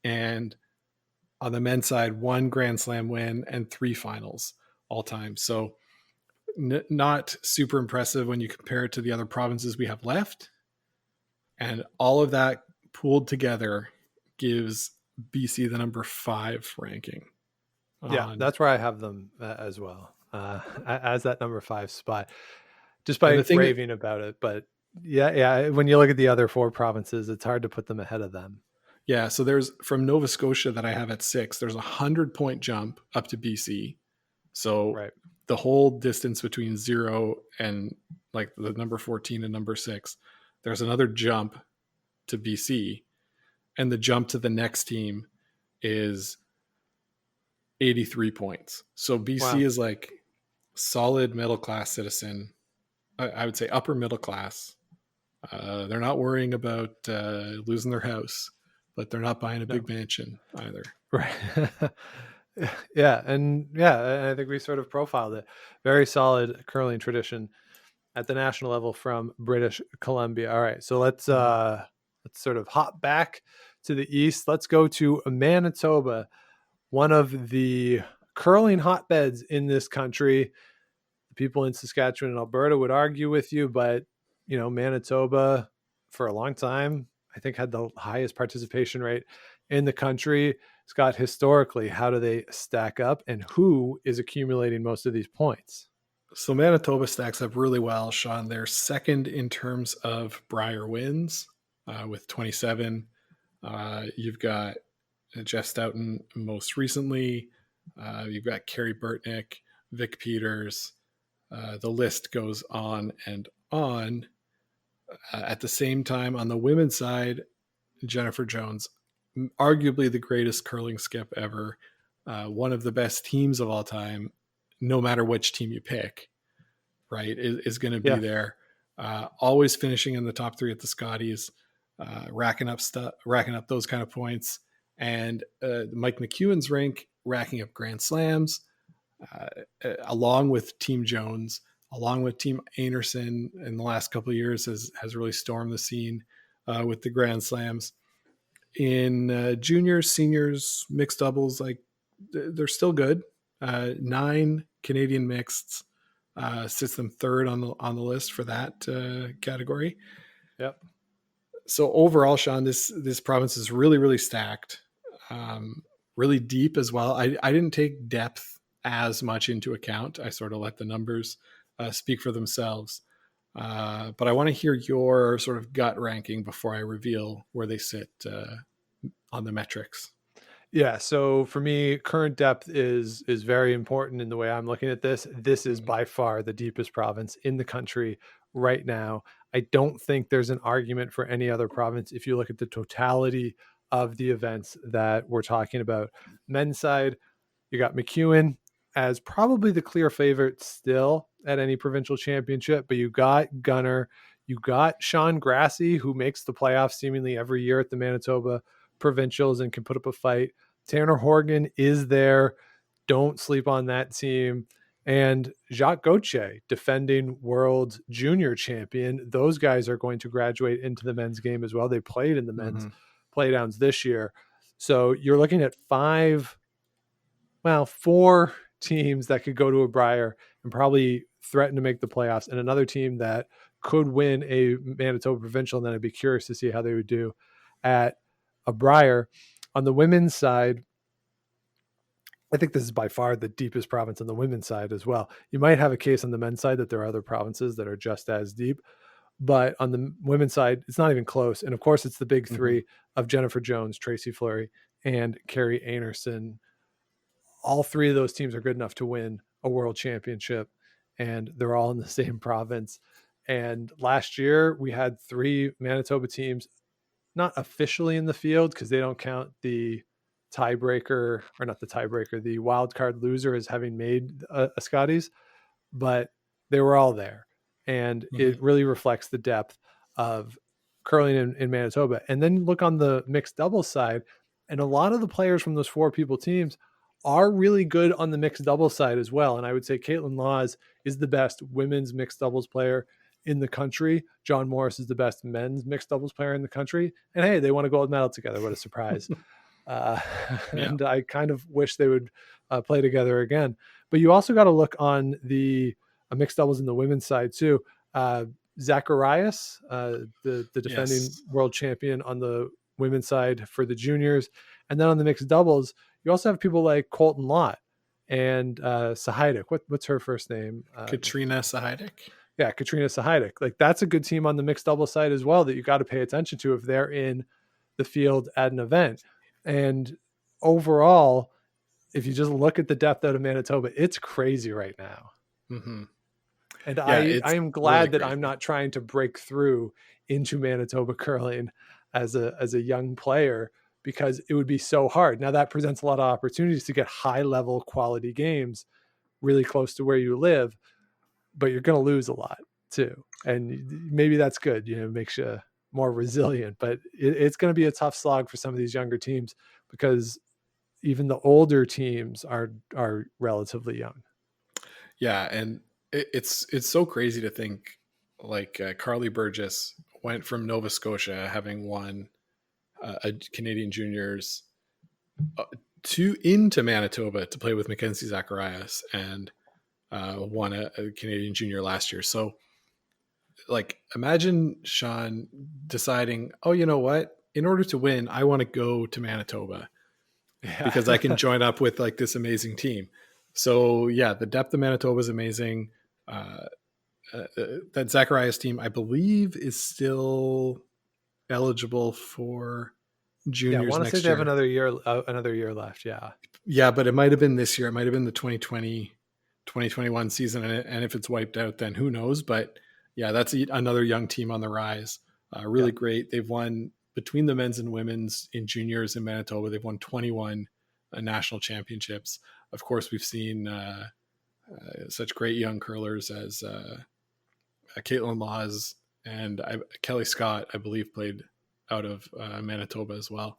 And on the men's side, 1 Grand Slam win and 3 finals all time. So not super impressive when you compare it to the other provinces we have left. And all of that pooled together gives BC the number 5 ranking. Yeah, that's where I have them as well, as that number 5 spot, just by raving about it. But yeah, when you look at the other 4 provinces, it's hard to put them ahead of them. Yeah, so there's from Nova Scotia that I have at 6, there's a 100-point jump up to BC. So Right. the whole distance between 0 and like the number 14 and number 6, there's another jump to BC, and the jump to the next team is 83 points. So BC Wow. is like solid middle class citizen. I would say upper middle class. They're not worrying about losing their house, but they're not buying a No. big mansion either. Right. Yeah. And yeah, I think we sort of profiled it. Very solid curling tradition at the national level from British Columbia. All right. So let's sort of hop back to the east. Let's go to Manitoba, one of the curling hotbeds in this country. The people in Saskatchewan and Alberta would argue with you, but Manitoba for a long time, I think, had the highest participation rate in the country. Scott, historically, how do they stack up, and who is accumulating most of these points? So Manitoba stacks up really well, Sean. They're second in terms of Brier wins with 27. You've got Jeff Stoughton most recently. You've got Carrie Burtnick, Vic Peters. The list goes on and on. At the same time, on the women's side, Jennifer Jones, arguably the greatest curling skip ever, one of the best teams of all time, no matter which team you pick, right, is going to be there. Always finishing in the top 3 at the Scotties, racking up those kind of points. And Mike McEwen's rink racking up Grand Slams, along with Team Jones, along with Team Anderson in the last couple of years has really stormed the scene with the Grand Slams. In juniors, seniors, mixed doubles, like they're still good. 9 Canadian mixeds sits them third on the list for that category. Yep. So overall, Sean, this province is really, really stacked, really deep as well. I didn't take depth as much into account. I sort of let the numbers speak for themselves. But I want to hear your sort of gut ranking before I reveal where they sit on the metrics. Yeah. So for me, current depth is very important in the way I'm looking at this. This is by far the deepest province in the country right now. I don't think there's an argument for any other province if you look at the totality of the events that we're talking about. Men's side, you got McEwen as probably the clear favorite still at any provincial championship, but you got Gunner, you got Sean Grassy, who makes the playoffs seemingly every year at the Manitoba Provincials and can put up a fight. Tanner Horgan is there. Don't sleep on that team. And Jacques Gauthier, defending world junior champion. Those guys are going to graduate into the men's game as well. They played in the men's playdowns this year. So you're looking at 4 teams that could go to a Brier and probably threaten to make the playoffs, and another team that could win a Manitoba Provincial. And then I'd be curious to see how they would do at a Brier. On the women's side, I think this is by far the deepest province on the women's side as well. You might have a case on the men's side that there are other provinces that are just as deep, but on the women's side, it's not even close. And of course, it's the big 3 of Jennifer Jones, Tracy Fleury, and Carrie Anderson. All 3 of those teams are good enough to win a world championship, and they're all in the same province. And last year, we had 3 Manitoba teams not officially in the field because they don't count the tiebreaker, or not the tiebreaker, the wild card loser as having made a Scotties, but they were all there. And it really reflects the depth of curling in Manitoba. And then look on the mixed doubles side, and a lot of the players from those 4 people teams are really good on the mixed doubles side as well. And I would say Caitlin Laws is the best women's mixed doubles player in the country. John Morris is the best men's mixed doubles player in the country. And hey, they won a gold medal together. What a surprise. And I kind of wish they would play together again. But you also got to look on the mixed doubles in the women's side too. Zacharias, the defending world champion on the women's side for the juniors. And then on the mixed doubles, you also have people like Colton Lott and Sahaidik. What's her first name? Katrina Sahaidik. Yeah, Katrina Sahaidik. Like, that's a good team on the mixed double side as well that you got to pay attention to if they're in the field at an event. And overall, if you just look at the depth out of Manitoba, it's crazy right now. Mm-hmm. And Yeah, I it's am glad really that crazy. I'm not trying to break through into Manitoba curling as a young player, because it would be so hard. Now that presents a lot of opportunities to get high level quality games really close to where you live, but you're going to lose a lot too. And maybe that's good, it makes you more resilient, but it's going to be a tough slog for some of these younger teams, because even the older teams are relatively young. Yeah, and it's so crazy to think like Carly Burgess went from Nova Scotia, having won a Canadian juniors, uh, to into Manitoba to play with Mackenzie Zacharias, and won a Canadian junior last year. So like imagine Sean deciding, oh, you know what? In order to win, I want to go to Manitoba Yeah. because I can join up with like this amazing team. So yeah, the depth of Manitoba is amazing. That Zacharias team, I believe, is still eligible for Yeah, I juniors want to say next they have year. another year left. Yeah. Yeah, but it might have been this year. It might have been the 2020, 2021 season. And if it's wiped out, then who knows? But yeah, that's another young team on the rise. Yeah. Really great. They've won between the men's and women's in juniors in Manitoba. They've won 21 national championships. Of course, we've seen such great young curlers as Caitlin Laws and Kelly Scott, I believe, played out of Manitoba as well.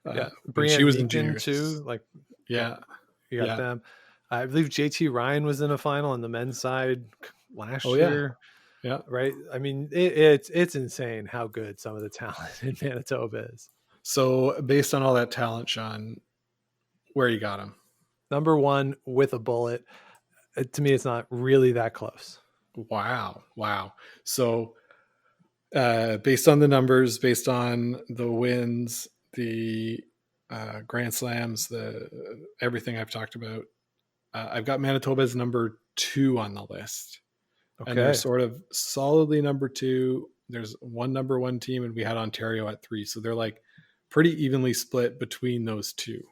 Yeah. When she Brianne was in Meakin too. juniors. Like, yeah, Yeah. you got Yeah. them. I believe JT Ryan was in a final on the men's side Oh last yeah. year. Yeah. Right. I mean, it's insane how good some of the talent in Manitoba is. So based on all that talent, Sean, where you got him? Number one with a bullet. To me, it's not really that close. Wow. Wow. So based on the numbers, based on the wins, the Grand Slams, the everything I've talked about, I've got Manitoba as number 2 on the list. And they're Okay. sort of solidly number 2. There's one number 1 team, and we had Ontario at 3. So they're like pretty evenly split between those two.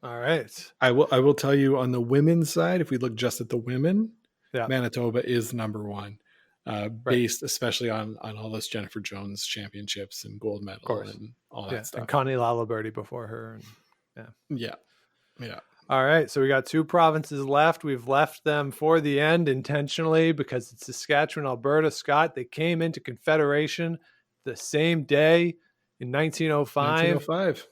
All right. I will tell you on the women's side, if we look just at the women, Yeah. Manitoba is number 1, Right. based especially on all those Jennifer Jones championships and gold medal Course. and all that Yeah. stuff. And Connie Lalaberty before her. And Yeah. All right. So we got 2 provinces left. We've left them for the end intentionally because it's Saskatchewan, Alberta. Scott, they came into Confederation the same day in 1905. 1905.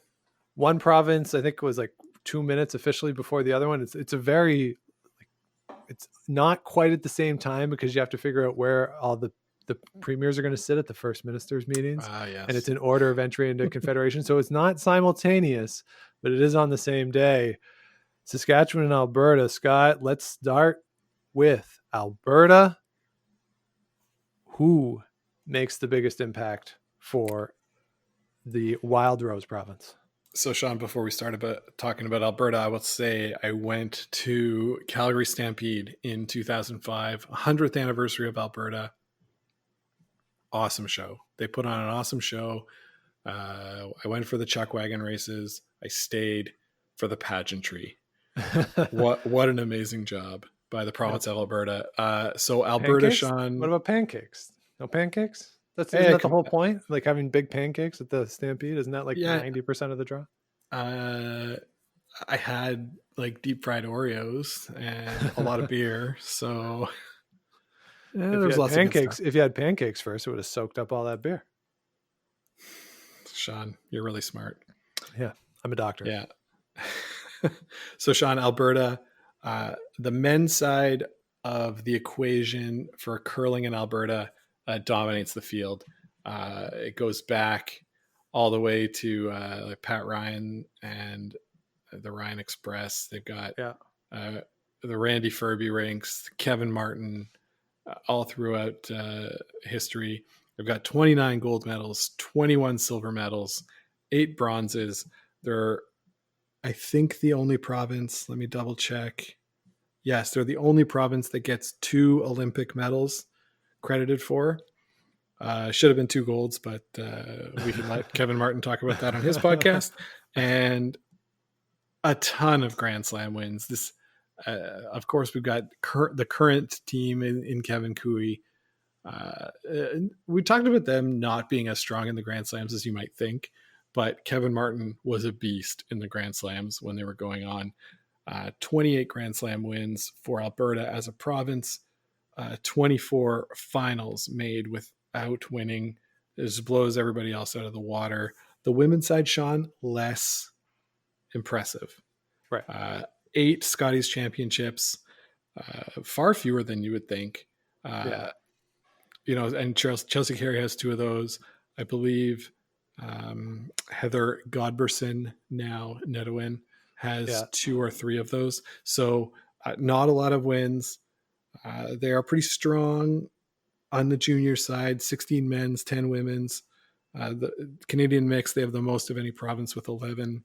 One province, I think it was like 2 minutes officially before the other one. It's a very, it's not quite at the same time because you have to figure out where all the premiers are going to sit at the first ministers meetings. Yes. And it's in order of entry into Confederation. So it's not simultaneous, but it is on the same day. Saskatchewan and Alberta. Scott, let's start with Alberta. Who makes the biggest impact for the Wild Rose province? So, Sean, before we start talking about Alberta, I will say I went to Calgary Stampede in 2005, 100th anniversary of Alberta. Awesome show. They put on an awesome show. I went for the chuck wagon races. I stayed for the pageantry. What an amazing job by the province of Alberta. So Alberta, pancakes? Sean. What about pancakes? No pancakes? Isn't that the whole point? Like having big pancakes at the Stampede? Isn't that like 90% of the draw? I had like deep fried Oreos and a lot of beer. So if you had pancakes first, it would have soaked up all that beer. Sean, you're really smart. Yeah, I'm a doctor. Yeah. So, Sean, Alberta, the men's side of the equation for curling in Alberta dominates the field. It goes back all the way to like Pat Ryan and the Ryan Express. They've got the Randy Furby ranks, Kevin Martin, all throughout history. They've got 29 gold medals, 21 silver medals, 8 bronzes. They're, I think, the only province. Let me double check. Yes, they're the only province that gets 2 Olympic medals credited for. Should have been 2 golds, but we can let Kevin Martin talk about that on his podcast. And a ton of Grand Slam wins. This, of course, we've got the current team in Kevin Cooey. We talked about them not being as strong in the Grand Slams as you might think, but Kevin Martin was a beast in the Grand Slams when they were going on. 28 Grand Slam wins for Alberta as a province, 24 finals made without winning. It just blows everybody else out of the water. The women's side, Sean, less impressive. Right. 8 Scotties championships, far fewer than you would think. Yeah. And Chelsea Carey has 2 of those, I believe. Heather Godberson, now Nedowin, has 2 or 3 of those. So not a lot of wins. They are pretty strong on the junior side, 16 men's, 10 women's. The Canadian mix, they have the most of any province with 11.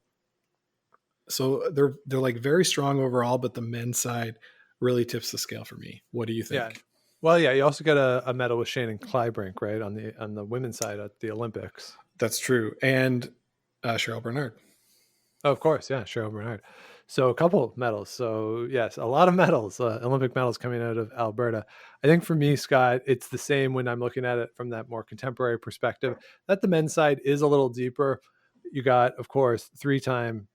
So they're like very strong overall, but the men's side really tips the scale for me. What do you think? Yeah. Well, yeah, you also got a medal with Shannon Kleibrink, right, on the women's side at the Olympics. That's true. And Cheryl Bernard. Oh, of course, yeah, Cheryl Bernard. So a couple medals. So yes, a lot of medals, Olympic medals coming out of Alberta. I think for me, Scott, it's the same when I'm looking at it from that more contemporary perspective, that the men's side is a little deeper. You got, of course, 3-time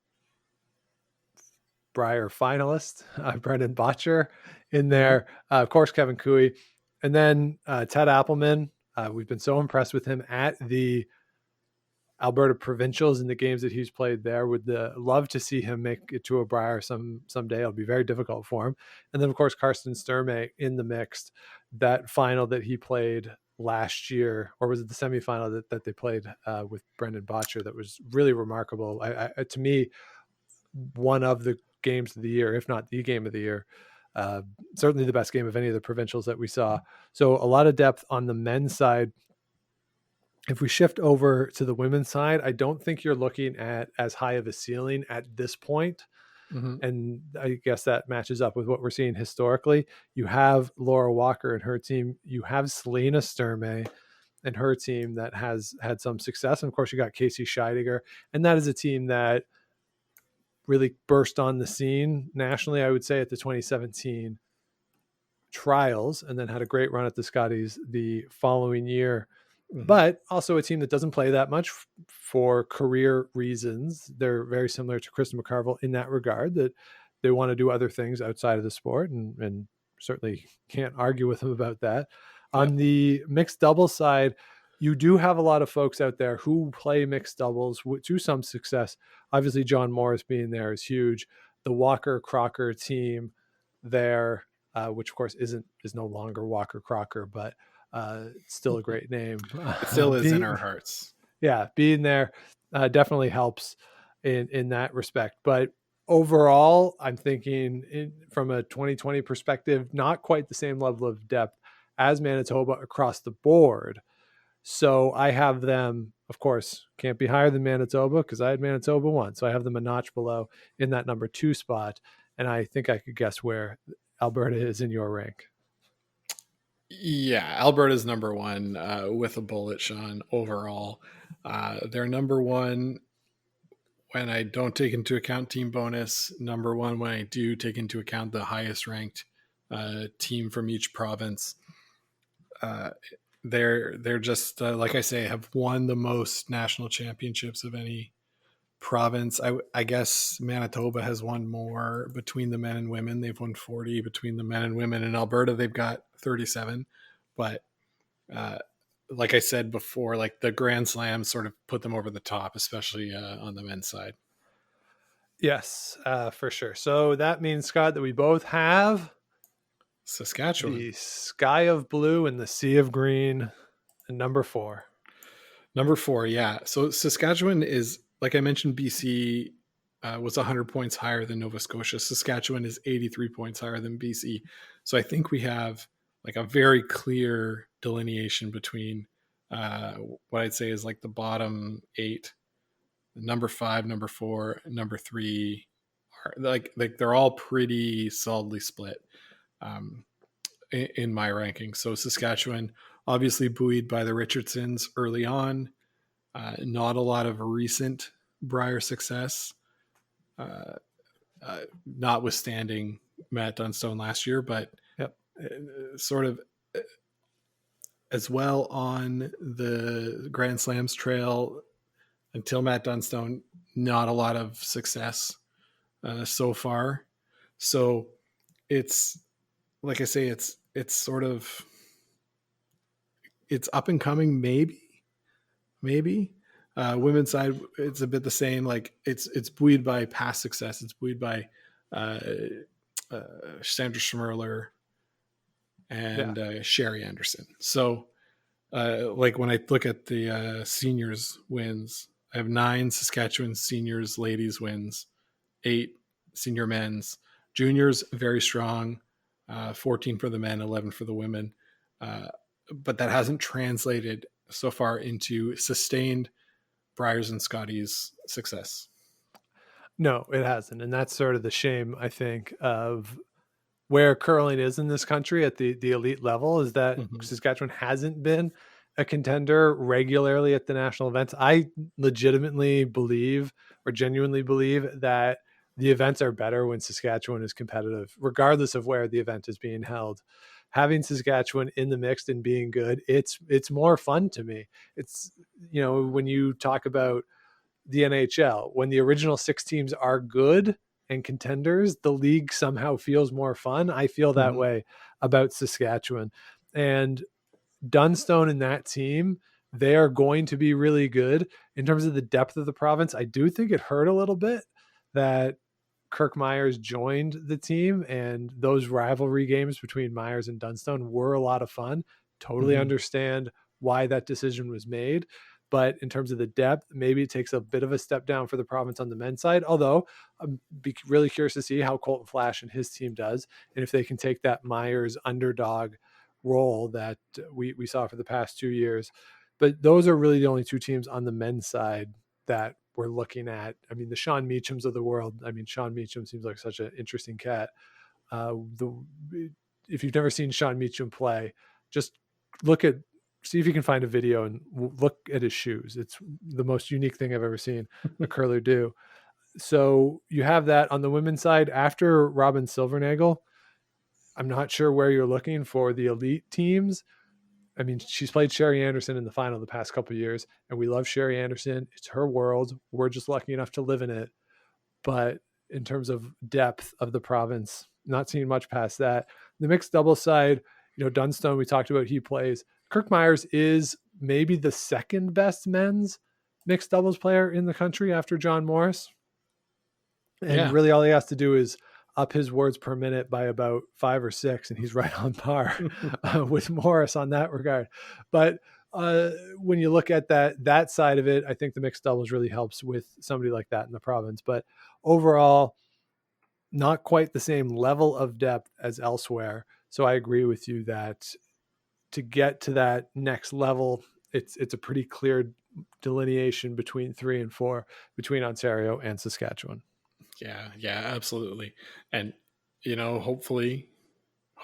Brier finalist, Brendan Botcher in there. Of course, Kevin Cooey. And then Ted Appelman. We've been so impressed with him at the Alberta Provincials in the games that he's played there. Would love to see him make it to a Brier someday. It'll be very difficult for him. And then, of course, Karsten Sturmey in the mixed. That final that he played last year, or was it the semifinal that they played with Brendan Botcher, that was really remarkable. To me, one of the games of the year, if not the game of the year. Certainly the best game of any of the provincials that we saw. So a lot of depth on the men's side. If we shift over to the women's side, I don't think you're looking at as high of a ceiling at this point. Mm-hmm. And I guess that matches up with what we're seeing historically. You have Laura Walker and her team. You have Selena Sturmey and her team that has had some success. And of course, you got Casey Scheidegger. And that is a team that really burst on the scene nationally, I would say, at the 2017 trials, and then had a great run at the Scotties the following year. Mm-hmm. But also a team that doesn't play that much for career reasons. They're very similar to Kristen McCarville in that regard, that they want to do other things outside of the sport, and certainly can't argue with them about that. Yeah. On the mixed doubles side, you do have a lot of folks out there who play mixed doubles to some success. Obviously, John Morris being there is huge. The Walker Crocker team there, which of course is no longer Walker Crocker, but still a great name. It still is in our hearts. Yeah, being there definitely helps in that respect. But overall, I'm thinking from a 2020 perspective, not quite the same level of depth as Manitoba across the board. So I have them, of course, can't be higher than Manitoba because I had Manitoba 1. So I have them a notch below in that number 2 spot. And I think I could guess where Alberta is in your rank. Yeah, Alberta's number 1 with a bullet, Sean, overall. They're number 1 when I don't take into account team bonus, number 1 when I do take into account the highest ranked team from each province. They're just like I say, have won the most national championships of any province. I guess Manitoba has won more between the men and women. They've won 40 between the men and women. In Alberta, they've got 37. But like I said before, like the Grand Slam sort of put them over the top, especially on the men's side. Yes, for sure. So that means, Scott, that we both have Saskatchewan, the sky of blue and the sea of green, and number 4. Number 4, yeah. So Saskatchewan is, like I mentioned, BC was 100 points higher than Nova Scotia. Saskatchewan is 83 points higher than BC. So I think we have like a very clear delineation between what I'd say is like the bottom 8, number 5, number 4, number 3, are like they're all pretty solidly split. In my ranking. So Saskatchewan, obviously buoyed by the Richardsons early on, not a lot of recent Brier success. notwithstanding Matt Dunstone last year, but Yep. sort of as well on the Grand Slams trail until Matt Dunstone, not a lot of success so far. So it's, like I say, it's sort of, it's up and coming, maybe. Women's side, it's a bit the same. Like it's buoyed by past success. It's buoyed by uh, Sandra Schmerler and Sherry Anderson. So, like when I look at the seniors wins, I have 9 Saskatchewan seniors ladies wins, 8 senior men's. Juniors very strong, 14 for the men, 11 for the women. But that hasn't translated so far into sustained Briars and Scotty's success. No, it hasn't. And that's sort of the shame, I think, of where curling is in this country at the elite level, is that Saskatchewan hasn't been a contender regularly at the national events. I legitimately believe, or genuinely believe, that the events are better when Saskatchewan is competitive, regardless of where the event is being held. Having Saskatchewan in the mix and being good, it's more fun to me. It's, when you talk about the NHL, when the original 6 teams are good and contenders, the league somehow feels more fun. I feel that way about Saskatchewan. And Dunstone and that team, they are going to be really good. In terms of the depth of the province, I do think it hurt a little bit that Kirk Myers joined the team, and those rivalry games between Myers and Dunstone were a lot of fun. Totally understand why that decision was made. But in terms of the depth, maybe it takes a bit of a step down for the province on the men's side. Although I'm really curious to see how Colton Flash and his team does, and if they can take that Myers underdog role that we saw for the past 2 years. But those are really the only 2 teams on the men's side that we're looking at. I mean, the Sean Meachams of the world. I mean, Sean Meacham seems like such an interesting cat. If you've never seen Sean Meacham play, just see if you can find a video and look at his shoes. It's the most unique thing I've ever seen a curler do. So you have that on the women's side. After Robin Silvernagle, I'm not sure where you're looking for the elite teams. I mean, she's played Sherry Anderson in the final the past couple of years, and we love Sherry Anderson. It's her world. We're just lucky enough to live in it. But in terms of depth of the province, not seeing much past that. The mixed doubles side, Dunstone, we talked about, he plays. Kirk Myers is maybe the second best men's mixed doubles player in the country after John Morris. And really all he has to do is up his words per minute by about 5 or 6, and he's right on par with Morris on that regard. But when you look at that side of it, I think the mixed doubles really helps with somebody like that in the province. But overall, not quite the same level of depth as elsewhere. So I agree with you that to get to that next level, it's a pretty clear delineation between 3 and 4, between Ontario and Saskatchewan. Yeah, absolutely. And hopefully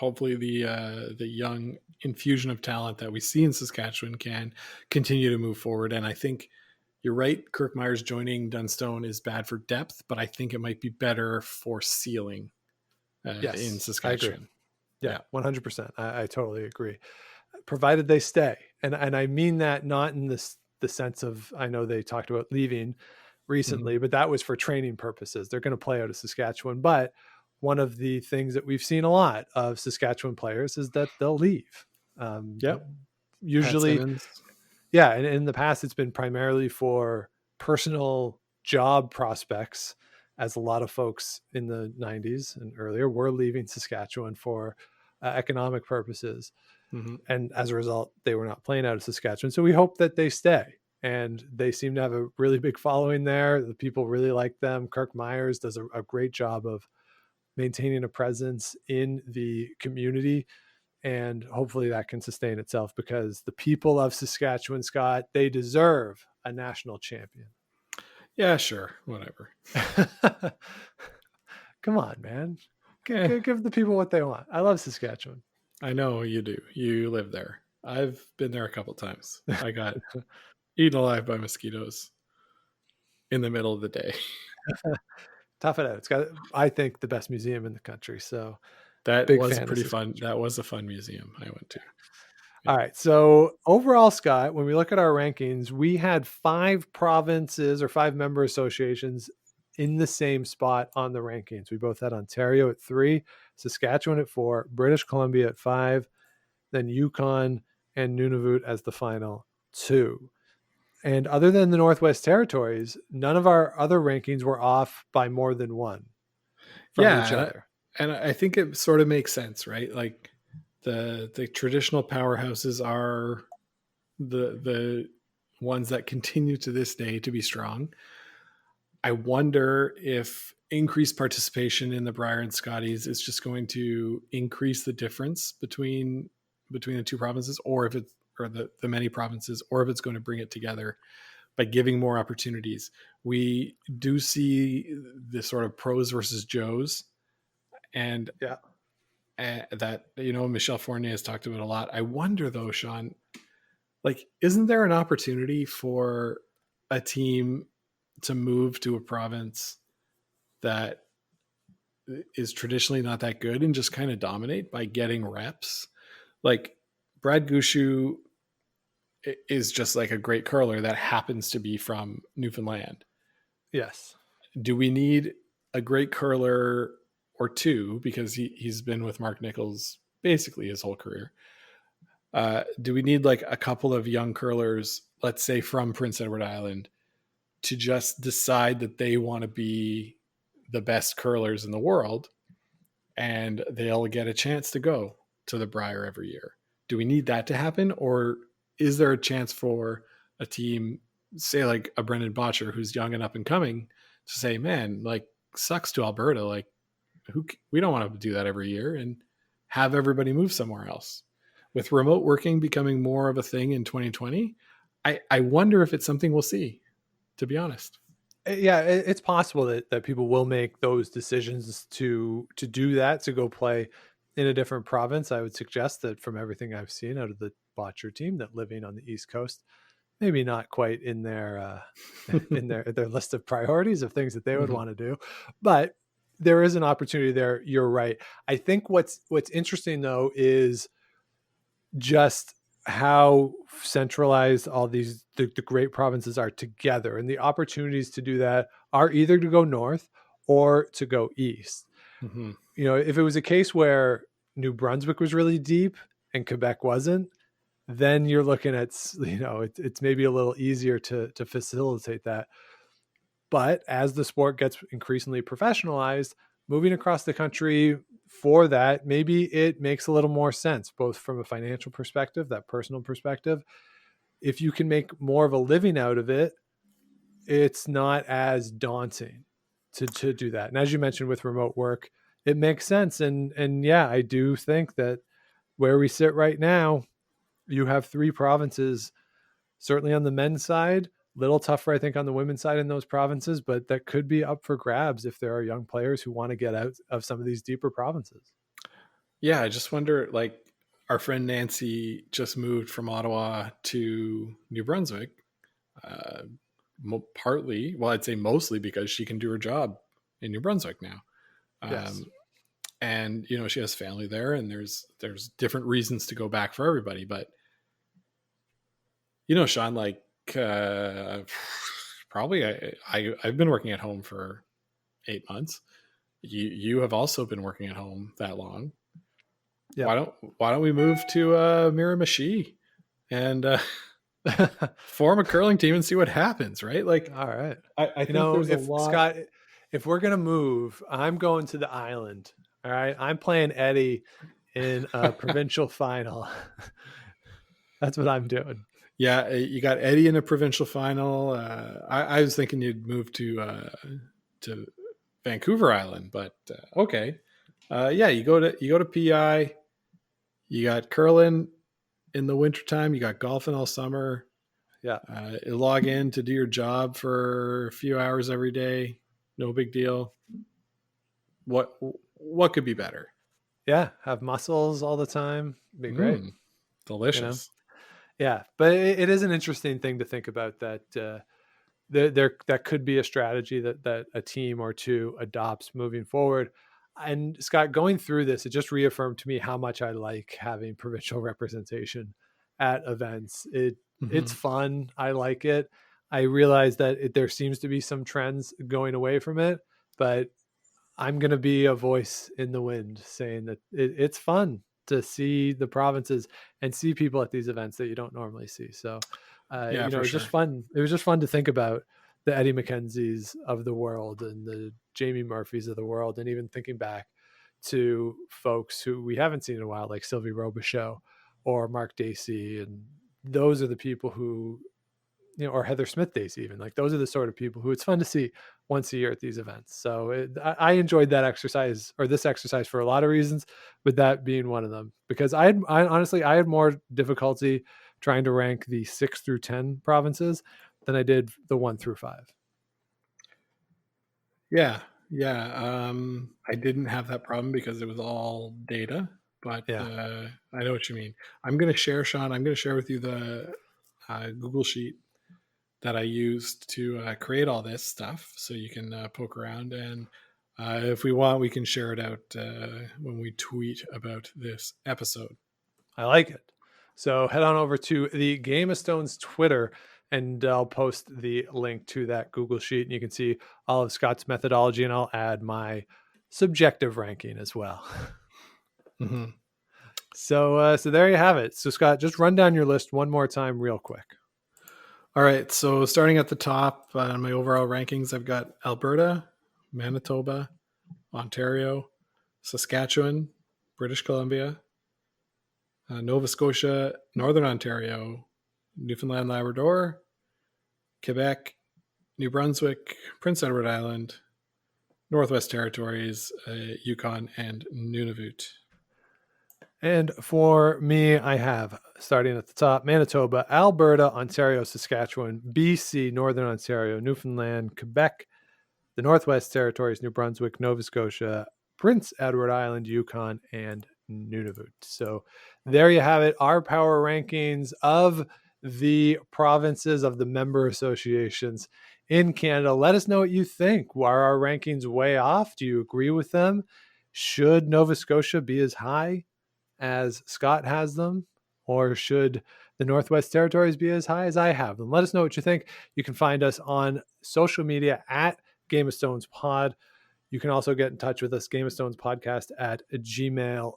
the young infusion of talent that we see in Saskatchewan can continue to move forward. And I think you're right, Kirk Myers joining Dunstone is bad for depth, but I think it might be better for ceiling in Saskatchewan. Yeah, 100%. I totally agree. Provided they stay. And I mean that not in the sense of, I know they talked about leaving recently, but that was for training purposes. They're going to play out of Saskatchewan. But one of the things that we've seen a lot of Saskatchewan players is that they'll leave. Usually, and in the past, it's been primarily for personal job prospects, as a lot of folks in the 90s and earlier were leaving Saskatchewan for economic purposes. And as a result, they were not playing out of Saskatchewan. So we hope that they stay. And they seem to have a really big following there. The people really like them. Kirk Myers does a great job of maintaining a presence in the community. And hopefully that can sustain itself, because the people of Saskatchewan, Scott, they deserve a national champion. Yeah, sure. Whatever. Come on, man. Give the people what they want. I love Saskatchewan. I know you do. You live there. I've been there a couple times. I got eaten alive by mosquitoes in the middle of the day. Tough it out. It's got, I think, the best museum in the country. So That big was fan of pretty fun. suspension. That was a fun museum I went to. All right. So overall, Scott, when we look at our rankings, we had 5 provinces or 5 member associations in the same spot on the rankings. We both had Ontario at 3, Saskatchewan at 4, British Columbia at 5, then Yukon and Nunavut as the final 2. And other than the Northwest Territories, none of our other rankings were off by more than 1 from Yeah, each other. and I think it sort of makes sense, right? Like the traditional powerhouses are the ones that continue to this day to be strong. I wonder if increased participation in the Brier and Scotties is just going to increase the difference between the two provinces, or if it's or the many provinces, or if it's going to bring it together by giving more opportunities. We do see the sort of pros versus Joes, and Yeah. that Michel Fournier has talked about a lot. I wonder though, Sean, like, isn't there an opportunity for a team to move to a province that is traditionally not that good and just kind of dominate by getting reps? Like Brad Gushu is just like a great curler that happens to be from Newfoundland. Yes. Do we need a great curler or two, because he's been with Mark Nichols basically his whole career? Do we need like a couple of young curlers, let's say from Prince Edward Island, to just decide that they want to be the best curlers in the world and they'll get a chance to go to the Brier every year? Do we need that to happen? Or is there a chance for a team, say like a Brendan Botcher, who's young and up and coming, to say, man, like, sucks to Alberta. Like, we don't want to do that every year, and have everybody move somewhere else? With remote working becoming more of a thing in 2020, I wonder if it's something we'll see, to be honest. Yeah, it's possible that people will make those decisions to do that, to go play in a different province. I would suggest that from everything I've seen out of the Botcher team, that living on the East Coast, maybe not quite in their in their list of priorities of things that they would want to do, but there is an opportunity there. You're right. I think what's interesting though is just how centralized all these the great provinces are together, and the opportunities to do that are either to go north or to go east. Mm-hmm. If it was a case where New Brunswick was really deep and Quebec wasn't, then you're looking at, it's maybe a little easier to facilitate that. But as the sport gets increasingly professionalized, moving across the country for that, maybe it makes a little more sense, both from a financial perspective, that personal perspective. If you can make more of a living out of it, it's not as daunting to do that. And as you mentioned with remote work, it makes sense. And yeah, I do think that where we sit right now, you have 3 provinces, certainly on the men's side, little tougher, I think, on the women's side in those provinces, but that could be up for grabs if there are young players who want to get out of some of these deeper provinces. Yeah, I just wonder, like, our friend Nancy just moved from Ottawa to New Brunswick, partly, well, I'd say mostly because she can do her job in New Brunswick now. Yes. And she has family there, and there's different reasons to go back for everybody. But Sean, like, probably I've been working at home for 8 months. You have also been working at home that long. Yep. Why don't we move to Miramichi and form a curling team and see what happens, right? Like, all right. I think there's a lot. Scott, if we're gonna move, I'm going to the island. All right, I'm playing Eddie in a provincial final. That's what I'm doing. Yeah, you got Eddie in a provincial final. I was thinking you'd move to Vancouver Island, but okay. Yeah, you go to PI. You got curling in the wintertime. You got golfing all summer. Yeah. You log in to do your job for a few hours every day. No big deal. What could be better? Yeah, have muscles all the time. Be great. Delicious. Yeah, but it is an interesting thing to think about, that that could be a strategy that a team or two adopts moving forward. And Scott, going through this, it just reaffirmed to me how much I like having provincial representation at events. It's fun. I like it. I realize that there seems to be some trends going away from it, but I'm going to be a voice in the wind saying that it's fun to see the provinces and see people at these events that you don't normally see. So, Yeah, for it's sure. just fun. It was just fun to think about the Eddie McKenzies of the world and the Jamie Murphys of the world. And even thinking back to folks who we haven't seen in a while, like Sylvie Robichaud or Mark Dacey. And those are the people who, or Heather Smith Dacey, even, like, those are the sort of people who it's fun to see once a year at these events. So I enjoyed that exercise, or this exercise, for a lot of reasons, with that being one of them, because I honestly had more difficulty trying to rank the 6 through 10 provinces than I did the 1 through 5. Yeah. I didn't have that problem because it was all data, but Yeah. I know what you mean. I'm going to share, Sean, with you the Google sheet that I used to create all this stuff, so you can poke around, and if we want, we can share it out when we tweet about this episode. I like it. So head on over to the Game of Stones Twitter, and I'll post the link to that Google sheet, and you can see all of Scott's methodology, and I'll add my subjective ranking as well. Mm-hmm. So there you have it. So Scott, just run down your list one more time real quick. All right. So starting at the top on my overall rankings, I've got Alberta, Manitoba, Ontario, Saskatchewan, British Columbia, Nova Scotia, Northern Ontario, Newfoundland, Labrador, Quebec, New Brunswick, Prince Edward Island, Northwest Territories, Yukon, and Nunavut. And for me, I have, starting at the top, Manitoba, Alberta, Ontario, Saskatchewan, BC, Northern Ontario, Newfoundland, Quebec, the Northwest Territories, New Brunswick, Nova Scotia, Prince Edward Island, Yukon, and Nunavut. So there you have it, our power rankings of the provinces of the member associations in Canada. Let us know what you think. Are our rankings way off? Do you agree with them? Should Nova Scotia be as high as Scott has them, or should the Northwest Territories be as high as I have them? Let us know what you think. You can find us on social media at Game of Stones Pod. You can also get in touch with us, Game of Stones Podcast at gmail.com,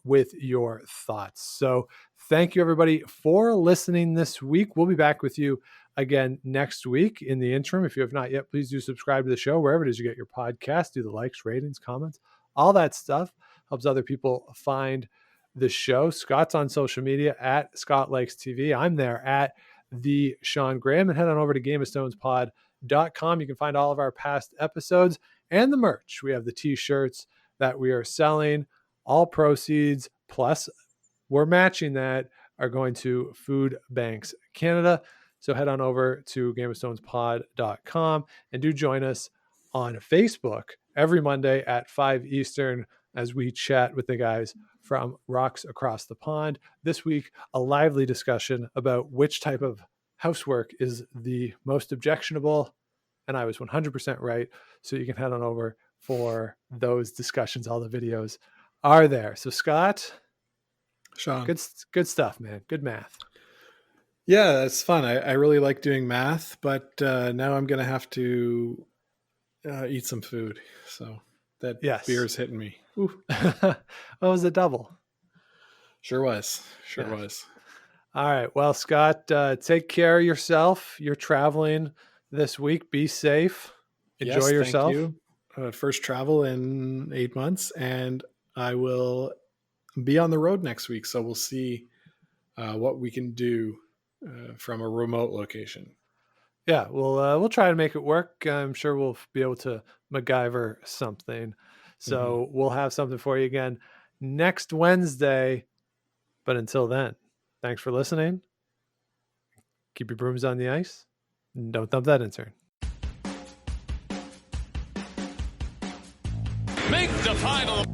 with your thoughts. So thank you, everybody, for listening this week. We'll be back with you again next week. In the interim, if you have not yet, please do subscribe to the show wherever it is you get your podcast. Do the likes, ratings, comments, all that stuff helps other people find the show. Scott's on social media at Scott Likes TV. I'm there at the Sean Graham, and head on over to GameOfStonesPod.com. You can find all of our past episodes and the merch. We have the t-shirts that we are selling. All proceeds, plus we're matching that, are going to Food Banks Canada. So head on over to GameOfStonesPod.com and do join us on Facebook every Monday at 5 Eastern as we chat with the guys from Rocks Across the Pond. This week, a lively discussion about which type of housework is the most objectionable. And I was 100% right. So you can head on over for those discussions. All the videos are there. So Scott, Sean, good stuff, man. Good math. Yeah, it's fun. I really like doing math, but now I'm going to have to eat some food. So that beer's hitting me. What was it, double? Sure was. All right. Well, Scott, take care of yourself. You're traveling this week. Be safe. Enjoy yourself. Thank you. First travel in 8 months, and I will be on the road next week. So we'll see what we can do from a remote location. Yeah, we'll try to make it work. I'm sure we'll be able to MacGyver something. So we'll have something for you again next Wednesday. But until then, thanks for listening. Keep your brooms on the ice. And don't thump that intern. Make the final.